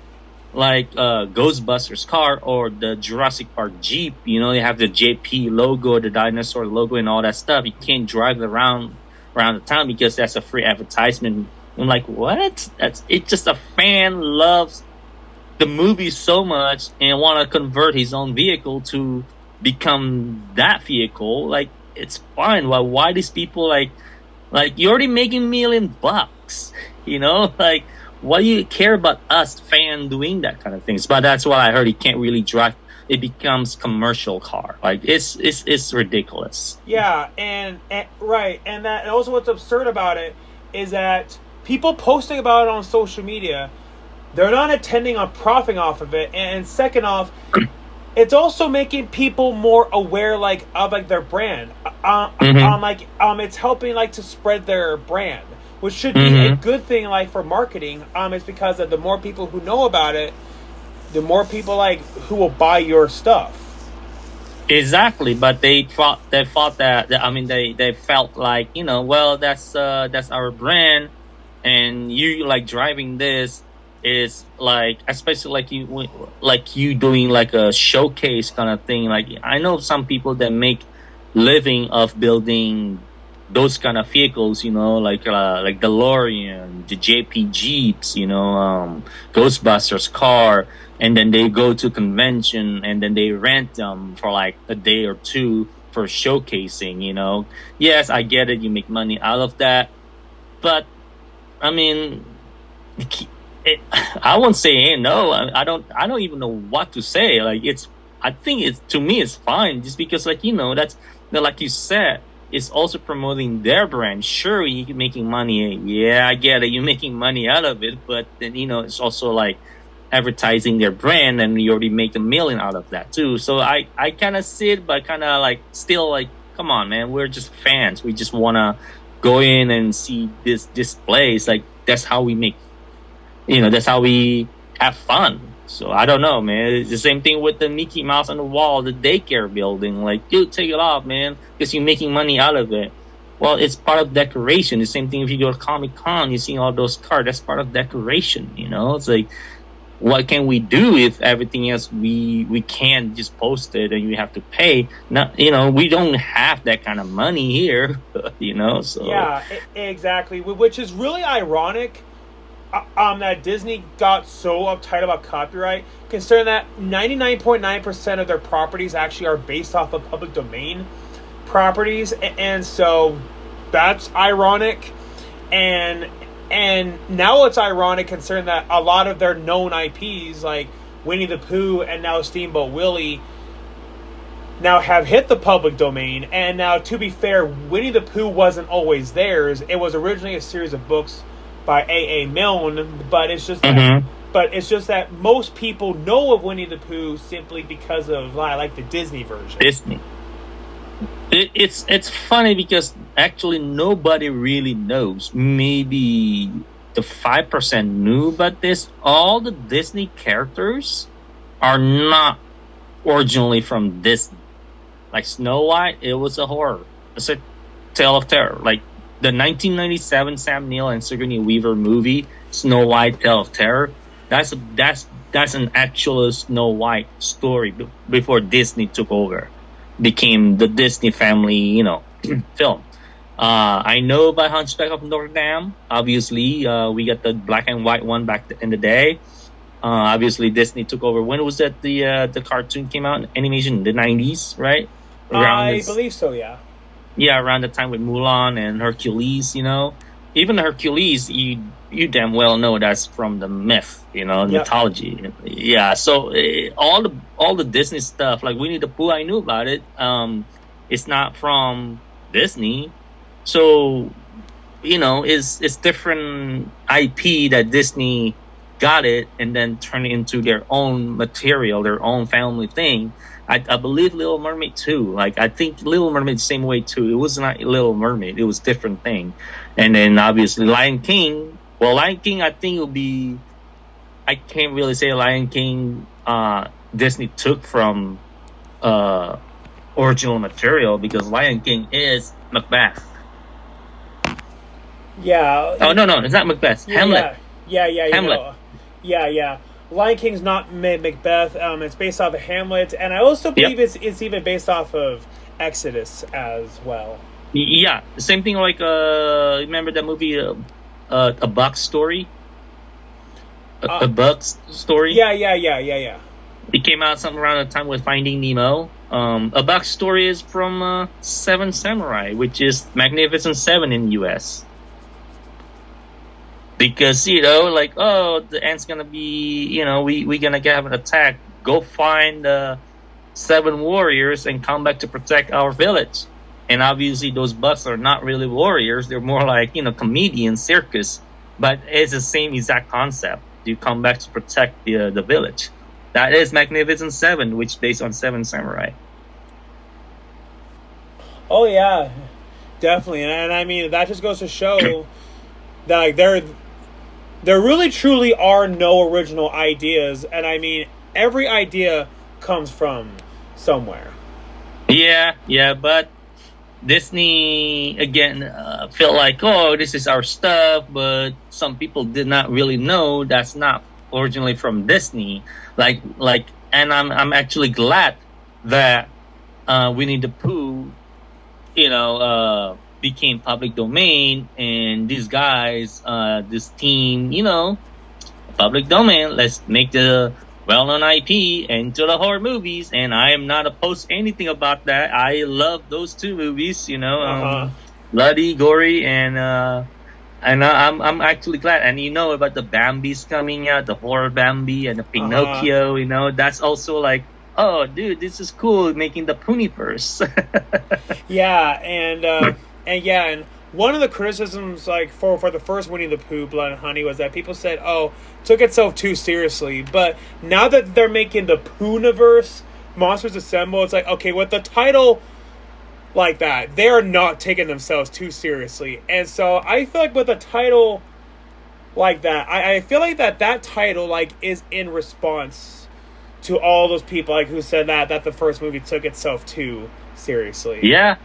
Ghostbusters car or the Jurassic Park Jeep. They have the JP logo, the dinosaur logo, and all that stuff. You can't drive around the town because that's a free advertisement. I'm like, what? It's just a fan loves the movie so much and want to convert his own vehicle to become that vehicle. Like, it's fine. Why these people like you're already making $1 million, like, why do you care about us fan doing that kind of things? But that's why I heard he can't really drive. It becomes commercial car. Like, it's ridiculous.
Yeah, and right, and that, and also what's absurd about it is that people posting about it on social media, they're not intending on profiting off of it, and second off, it's also making people more aware of their brand. It's helping to spread their brand, which should be a good thing for marketing. It's because the more people who know about it, the more people who will buy your stuff.
Exactly, but they thought that they felt like, well, that's our brand, and you driving this is especially you doing a showcase kind of thing. Like, I know some people that make living of building those kind of vehicles, like DeLorean, the JP Jeeps, Ghostbusters car, and then they go to convention and then they rent them for like a day or two for showcasing. Yes, I get it, you make money out of that, but I mean, I won't say no. I don't even know what to say. Like I think to me it's fine, just because that's like you said, it's also promoting their brand. Sure, you're making money. Yeah, I get it. You're making money out of it, but then it's also like advertising their brand, and you already make $1 million out of that too. So I kind of see it, but kind of like still like, come on, man, we're just fans. We just wanna go in and see this displays. Like that's how we make. That's how we have fun. So I don't know, man. It's the same thing with the Mickey Mouse on the wall, the daycare building. Like, dude, take it off, man, because you're making money out of it. Well, it's part of decoration. The same thing if you go to Comic-Con, you see all those cards. That's part of decoration, It's like, what can we do if everything else we can't just post it and you have to pay? Not, we don't have that kind of money here, So
yeah, exactly. Which is really ironic. That Disney got so uptight about copyright, considering that 99.9% of their properties actually are based off of public domain properties, and so that's ironic. And now it's ironic considering that a lot of their known IPs like Winnie the Pooh and now Steamboat Willie now have hit the public domain. And now, to be fair, Winnie the Pooh wasn't always theirs. It was originally a series of books by A.A. Milne, but it's just that most people know of Winnie the Pooh simply because of like the Disney version.
Disney. It's funny because actually nobody really knows. Maybe the 5% knew about this. All the Disney characters are not originally from Disney. Like Snow White, it was a horror. It's a tale of terror. Like the 1997 Sam Neill and Sigourney Weaver movie, Snow White, Tale of Terror, that's an actual Snow White story before Disney took over, became the Disney family, film. I know about Hunchback of Notre Dame. Obviously, we got the black and white one back in the day. Obviously, Disney took over. When was that the cartoon came out? Animation, the 90s, right?
I believe so, yeah.
Yeah, around the time with Mulan and Hercules, Even Hercules, you damn well know that's from the myth, mythology. Yeah, so all the Disney stuff, like Winnie the Pooh, I knew about it. It's not from Disney. So, it's different IP that Disney got it and then turned it into their own material, their own family thing. I believe Little Mermaid too. Like I think Little Mermaid the same way too. It was not Little Mermaid. It was different thing. And then obviously Lion King. Well, Lion King, I think it'll be. I can't really say Lion King. Disney took from original material because Lion King is Macbeth.
Yeah.
Oh no, it's not Macbeth. Hamlet.
Yeah.
Hamlet.
Yeah. Lion King's not Macbeth. It's based off of Hamlet, and I also believe it's even based off of Exodus as well.
Yeah, the same thing. Like, remember that movie, A Buck's Story? A Buck's Story.
Yeah.
It came out something around the time with Finding Nemo. A Buck's Story is from Seven Samurai, which is Magnificent Seven in U.S. Because, like, the ant's gonna be, we're gonna have an attack. Go find 7 warriors and come back to protect our village. And obviously those bucks are not really warriors. They're more like, comedians, circus. But it's the same exact concept. You come back to protect the village. That is Magnificent Seven, which is based on Seven Samurai.
Oh, yeah. Definitely. And I mean, that just goes to show that, like, there really truly are no original ideas, and I mean every idea comes from somewhere.
Yeah, but Disney again felt like, this is our stuff, but some people did not really know that's not originally from Disney. Like, and I'm actually glad that Winnie the Pooh, became public domain, and these guys, this team, public domain. Let's make the well-known IP into the horror movies, and I am not opposed to anything about that. I love those two movies, bloody, gory, and I'm actually glad. And about the Bambi's coming out, the horror Bambi and the Pinocchio. That's also like, oh, dude, this is cool, making the Puniverse.
Yeah, and one of the criticisms, like for the first Winnie the Pooh, Blood and Honey, was that people said, "Oh, took itself too seriously." But now that they're making the Pooniverse, Monsters Assemble, it's like, okay, with the title like that, they are not taking themselves too seriously. And so I feel like with a title like that, I feel like that title like is in response to all those people like who said that the first movie took itself too seriously.
Yeah.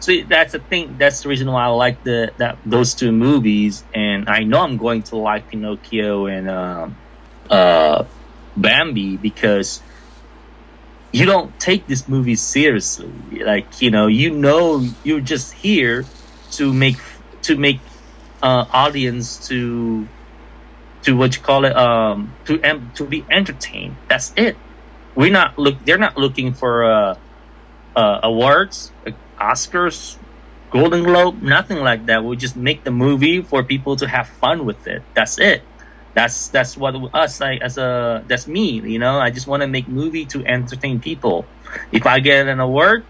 See, that's the thing. That's the reason why I like those two movies, and I know I'm going to like Pinocchio and Bambi, because you don't take this movie seriously. Like, you're just here to make audience to what you call it, to be entertained. That's it. They're not looking for awards, Oscars, Golden Globe, nothing like that. We just make the movie for people to have fun with it. That's it. That's what us, like, that's me. I just want to make movie to entertain people. If I get an award,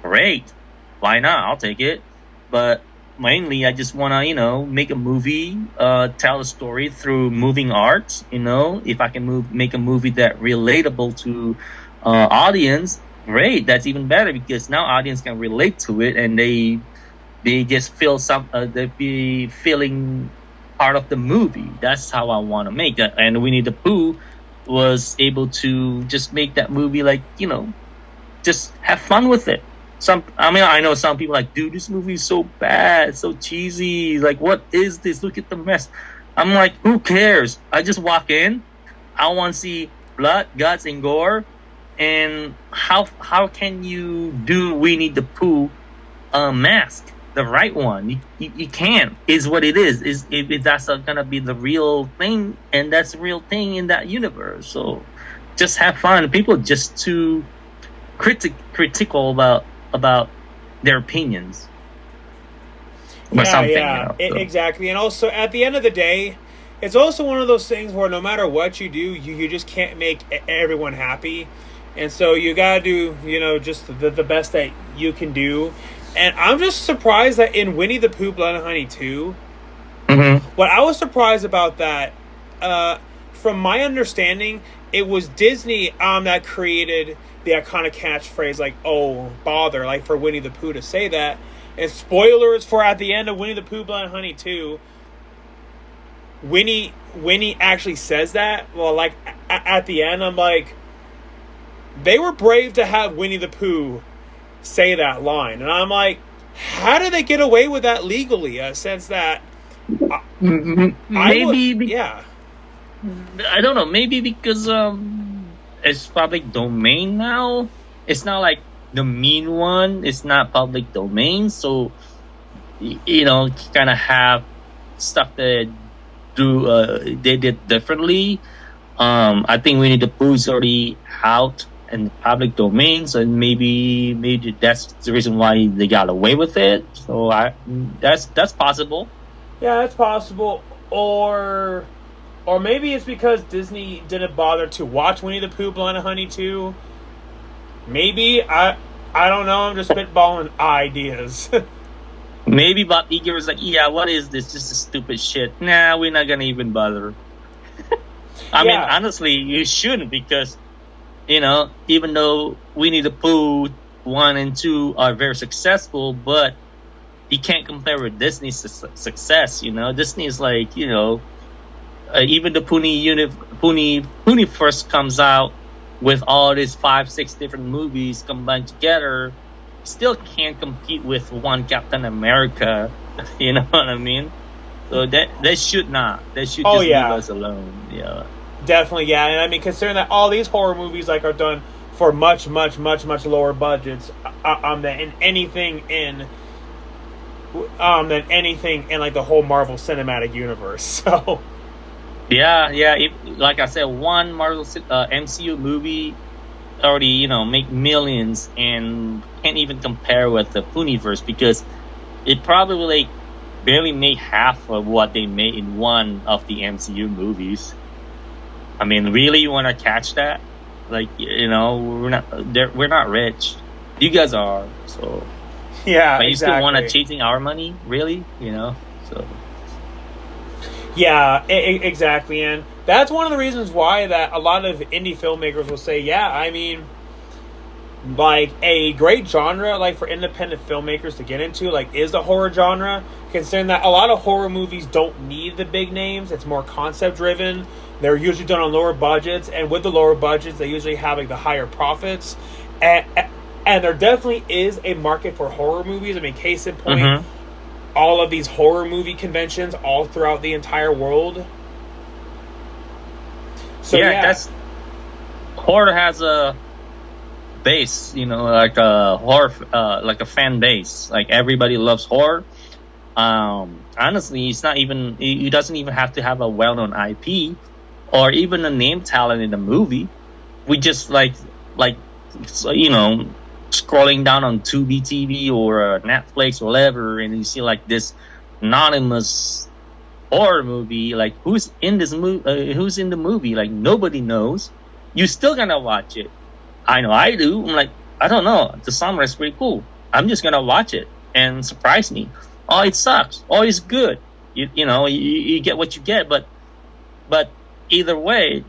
great. Why not? I'll take it. But mainly, I just want to make a movie, tell a story through moving art. If I can make a movie that relatable to audience, great. That's even better, because now audience can relate to it, and they just feel they be feeling part of the movie. That's how I want to make that. And Winnie the Pooh was able to just make that movie, like, just have fun with it. I know some people like, dude, this movie is so bad, so cheesy. Like, what is this? Look at the mess. I'm like, who cares? I just walk in. I want to see blood, guts, and gore. And how can you do Winnie the Pooh mask, the right one? You can't. Is what it is. If that's gonna be the real thing, and that's the real thing in that universe. So just have fun. People just too critical about their opinions.
Exactly. And also, at the end of the day, it's also one of those things where no matter what you do, you just can't make everyone happy. And so you gotta do, just the best that you can do. And I'm just surprised that in Winnie the Pooh, Blood and Honey 2, what I was surprised about that, from my understanding, it was Disney that created the iconic catchphrase, like, "Oh, bother," like for Winnie the Pooh to say that. And spoilers for at the end of Winnie the Pooh, Blood and Honey 2, Winnie actually says that. Well, like, at the end, I'm like, they were brave to have Winnie the Pooh say that line. And I'm like, how did they get away with that legally? Since that...
Maybe...
yeah.
I don't know. Maybe because it's public domain now. It's not like the mean one. It's not public domain. So, kind of have stuff that they did differently. I think Winnie the Pooh is already out in the public domains, and maybe that's the reason why they got away with it. So that's possible.
Yeah, that's possible. Or maybe it's because Disney didn't bother to watch Winnie the Pooh, Blood and Honey 2. Maybe I don't know. I'm just spitballing ideas.
Maybe Bob Iger was like, "Yeah, what is this? Just a stupid shit. Nah, we're not gonna even bother." I mean, honestly, you shouldn't, because even though Winnie the Pooh 1 and 2 are very successful, but you can't compare with Disney's success. Disney is like, even the Poonie first comes out with all these 5-6 different movies combined together, still can't compete with one Captain America. You know what I mean? So they should not. They should just leave us alone. Yeah.
Definitely, yeah. And I mean, considering that all these horror movies are done for much, much, much, much lower budgets, than anything in than anything in like the whole Marvel Cinematic Universe. So
Yeah, yeah. Like I said, one Marvel MCU movie already, make millions and can't even compare with the Universe because it probably like barely made half of what they made in one of the MCU movies. I mean, really, you want to catch that? Like, we're not rich. You guys are, so.
yeah,
But you still want to
exactly.
chasing our money, really? So.
Yeah, exactly, and that's one of the reasons why that a lot of indie filmmakers will say, yeah, I mean, like a great genre, like for independent filmmakers to get into, like is the horror genre. Considering that a lot of horror movies don't need the big names, it's more concept driven. They're usually done on lower budgets, and with the lower budgets, they usually have like the higher profits, and there definitely is a market for horror movies. I mean, case in point,
Mm-hmm.
all of these horror movie conventions all throughout the entire world. So
Yeah,
yeah,
that's horror has a base, like a horror, like a fan base. Like everybody loves horror. Honestly, it's not even. It doesn't even have to have a well-known IP or even a name talent in the movie. We just like so, scrolling down on Tubi TV or Netflix or whatever, and you see like this anonymous horror movie. Like who's in this movie? Who's in the movie? Like nobody knows. You still gonna watch it. I know I do. I'm like, I don't know. The summer is pretty cool. I'm just gonna watch it and surprise me. Oh, it sucks. Oh, it's good. You get what you get, but either way,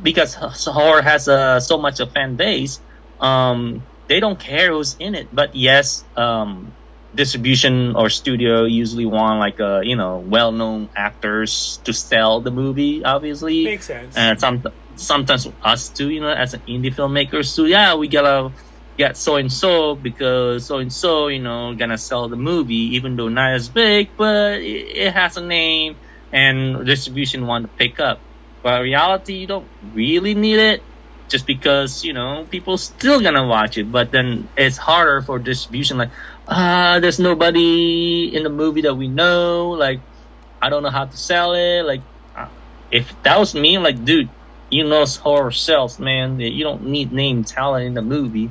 because horror has so much a fan base, they don't care who's in it. But yes, distribution or studio usually want like well-known actors to sell the movie, obviously,
makes sense.
and sometimes us too, as an indie filmmakers too. Yeah, we gotta get so and so because so and so, gonna sell the movie, even though not as big, but it has a name and distribution want to pick up. But in reality, you don't really need it, just because people still gonna watch it. But then it's harder for distribution. Like, there's nobody in the movie that we know. Like, I don't know how to sell it. Like, if that was me, like, dude, horror sells, man. You don't need name talent in the movie.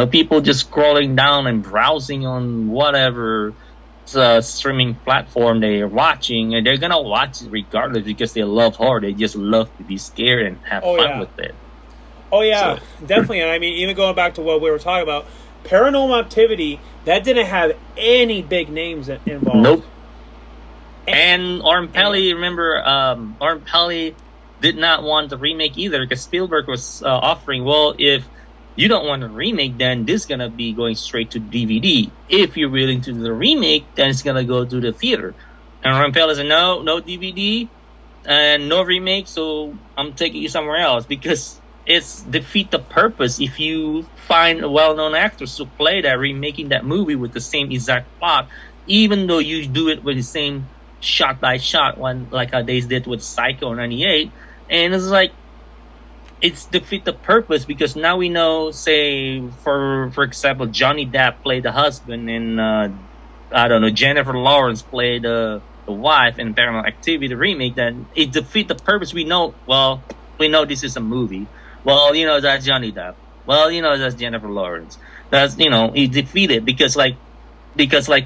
People just scrolling down and browsing on whatever streaming platform they're watching, and they're gonna watch it regardless because they love horror. They just love to be scared and have fun
Yeah.
with it.
Oh yeah,
So,
definitely. And I mean, even going back to what we were talking about, Paranormal Activity, that didn't have any big names involved.
nope. And Oren Peli, remember, Oren Peli did not want the remake either because Spielberg was offering, well, if you don't want a remake, then this is gonna be going straight to DVD. If you're willing to do the remake, then it's gonna go to the theater. And Oren Peli said, no DVD and no remake, so I'm taking you somewhere else because it's defeat the purpose if you find well-known actors to play that, remaking that movie with the same exact plot, even though you do it with the same shot by shot one, like how they did with Psycho 98. And it's like, it's defeat the purpose because now we know, say, for example, Johnny Depp played the husband and I don't know, Jennifer Lawrence played the wife in Paranormal Activity, the remake. Then it defeat the purpose. We know this is a movie. Well, that's Johnny Depp. Well, that's Jennifer Lawrence. That's it defeated because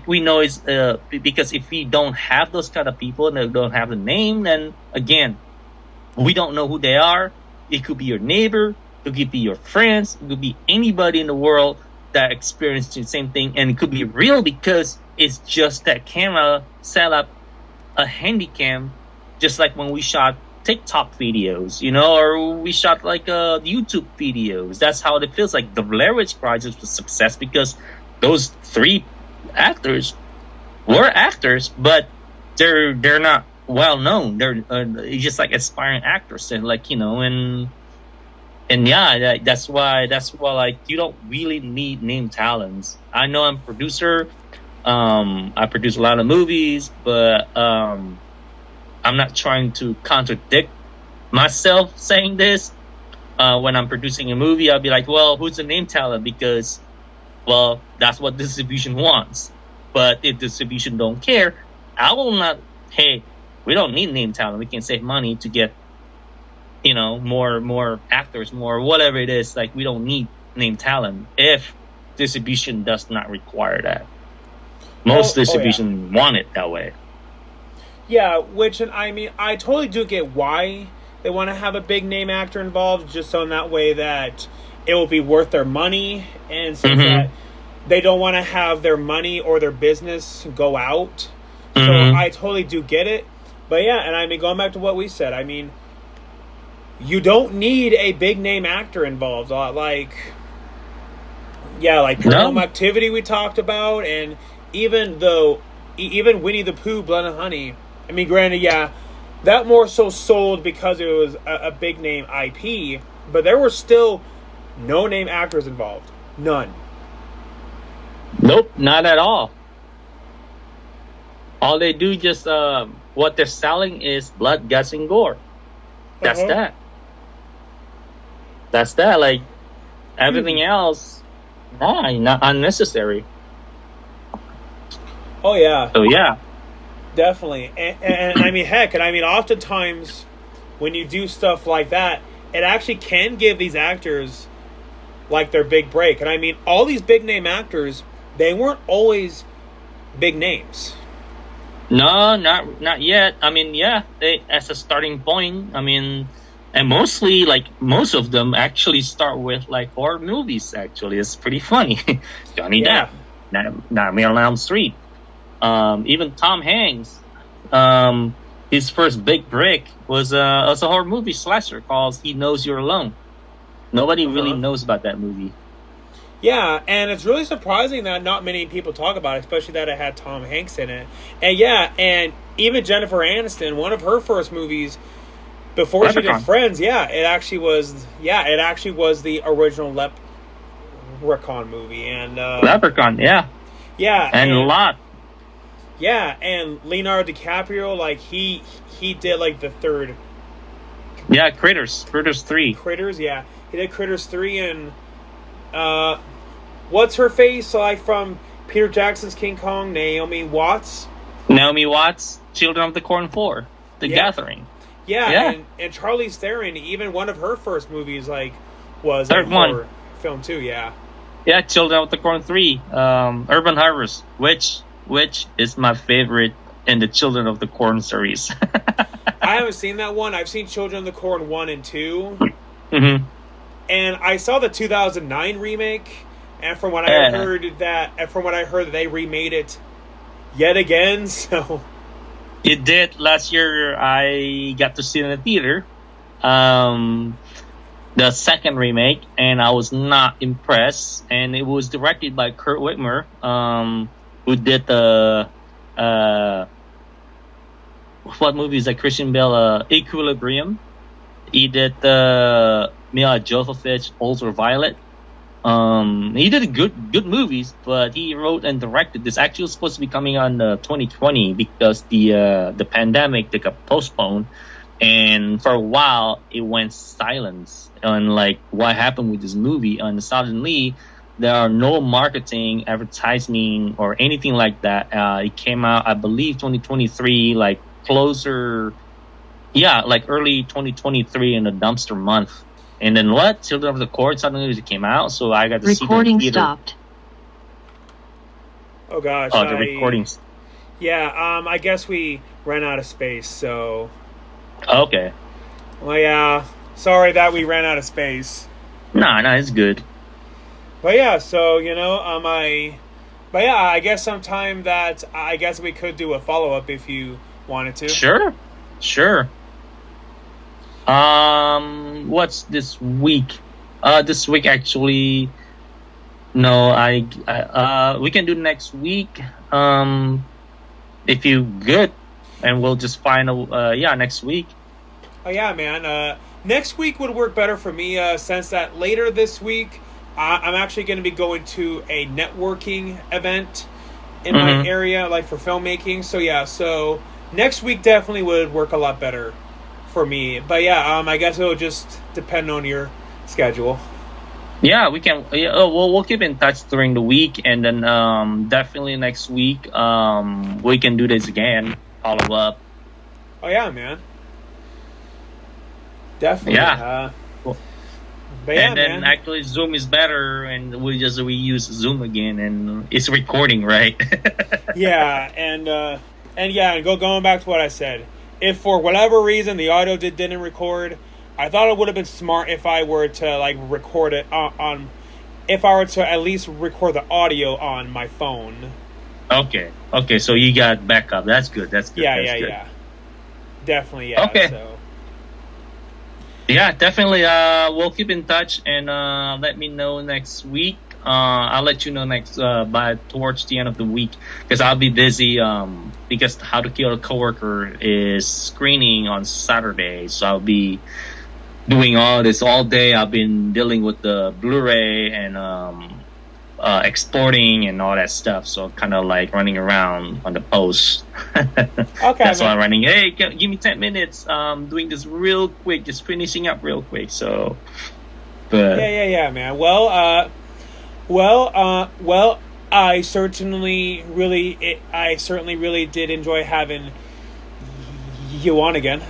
we know it's because if we don't have those kind of people and they don't have the name, then again, we don't know who they are. It could be your neighbor, it could be your friends, it could be anybody in the world that experienced the same thing, and it could be real because it's just that camera set up a handy cam, just like when we shot TikTok videos, or we shot like YouTube videos. That's how it feels like. The Blair Witch Project was a success because those three actors were actors, but they're not well known. They're just like aspiring actors, and and yeah, that's why like you don't really need name talents. I know I'm a producer. I produce a lot of movies, but I'm not trying to contradict myself saying this. When I'm producing a movie, I'll be like, well, who's the name talent? Because, well, that's what distribution wants. But if distribution don't care, I will not. Hey, we don't need name talent. We can save money to get more actors, more whatever it is. Like we don't need name talent if distribution does not require that. Most distribution want it that way.
Yeah, which, and I mean, I totally do get why they want to have a big name actor involved, just so in that way that it will be worth their money, and so that they don't want to have their money or their business go out. So I totally do get it. But yeah, and I mean, going back to what we said, I mean, you don't need a big name actor involved. Like Paranormal Activity we talked about, and even Winnie the Pooh, Blood and Honey. I mean, granted, yeah, that more so sold because it was a big name IP, but there were still no name actors involved. None.
Nope, not at all. All they do just what they're selling is blood, guts, and gore. That's that. That's that. Like everything else, not unnecessary.
Oh yeah.
So yeah.
Definitely. And I mean, heck, and I mean, oftentimes when you do stuff like that, it actually can give these actors like their big break. And I mean, all these big name actors, they weren't always big names.
No, not yet. I mean, yeah, they as a starting point. I mean, and mostly like most of them actually start with like horror movies. Actually, it's pretty funny. Johnny Depp, Nightmare on Elm Street. Even Tom Hanks, his first big break was a horror movie slasher called He Knows You're Alone. Nobody really knows about that movie.
Yeah, and it's really surprising that not many people talk about it, especially that it had Tom Hanks in it. And yeah, and even Jennifer Aniston, one of her first movies before
Leprechaun.
she did Friends, it actually was the original Leprechaun movie. And
Leprechaun, yeah.
Yeah.
And a lot.
Yeah, and Leonardo DiCaprio, like he did like the third.
Yeah, Critters 3.
Critters, yeah, he did Critters 3, and what's her face like from Peter Jackson's King Kong? Naomi Watts,
Children of the Corn 4, The Gathering.
Yeah. And Charlize Theron, even one of her first movies like was
third
a horror film too. Yeah,
Children of the Corn 3, Urban Harvest, which is my favorite in the Children of the Corn series.
I haven't seen that one. I've seen Children of the Corn 1 and 2.
Mm-hmm.
And I saw the 2009 remake, and from what I heard that they remade it yet again. So
it did last year. I got to see it in the theater, the second remake, and I was not impressed. And it was directed by Kurt Whitmer, who did the what movie is that? Christian Bale, Equilibrium. He did the Mila Jovovich, Ultraviolet. He did good movies, but he wrote and directed this. Actually, was supposed to be coming on 2020 because the pandemic they got postponed, and for a while it went silent. And like what happened with this movie, and suddenly there are no marketing, advertising, or anything like that. It came out, I believe, 2023, like closer. Yeah, like early 2023 in the dumpster month. And then what? Children of the Corn suddenly came out, so I got to see the
Recording stopped.
Oh gosh.
Oh, the recordings.
Yeah, I guess we ran out of space, so.
Okay.
Well, yeah. Sorry that we ran out of space.
Nah, it's good.
But yeah, so, I guess sometime that, I guess we could do a follow-up if you wanted to.
Sure. What's this week? This week actually, no. We can do next week. If you good, and we'll just find next week.
Oh yeah, man. Next week would work better for me, since that later this week, I'm actually going to be going to a networking event in my area, like for filmmaking. So yeah, so next week definitely would work a lot better for me. But yeah, I guess it'll just depend on your schedule.
Yeah, we can. Yeah, we'll keep in touch during the week, and then definitely next week we can do this again. Follow up.
Oh yeah, man. Definitely.
Yeah.
But yeah,
And then
man.
actually Zoom is better, and we just reuse Zoom again, and it's recording, right?
Yeah, and yeah, and going back to what I said. If for whatever reason the audio didn't record, I thought it would have been smart if I were to like record it on if I were to at least record the audio on my phone.
Okay. So you got backup. That's good. That's good.
Yeah,
That's
yeah,
good.
yeah. Definitely, yeah.
Okay.
So
Yeah, definitely. We'll keep in touch, and let me know next week. I'll let you know next by towards the end of the week, because I'll be busy. Because How to Kill a Coworker is screening on Saturday, so I'll be doing all this all day. I've been dealing with the Blu-ray and exporting and all that stuff. So kind of like running around on the post.
okay,
That's why
man.
I'm running. Hey, give me 10 minutes. Doing this real quick, just finishing up real quick. So, but
Yeah, man. Well, I certainly really did enjoy having you on again.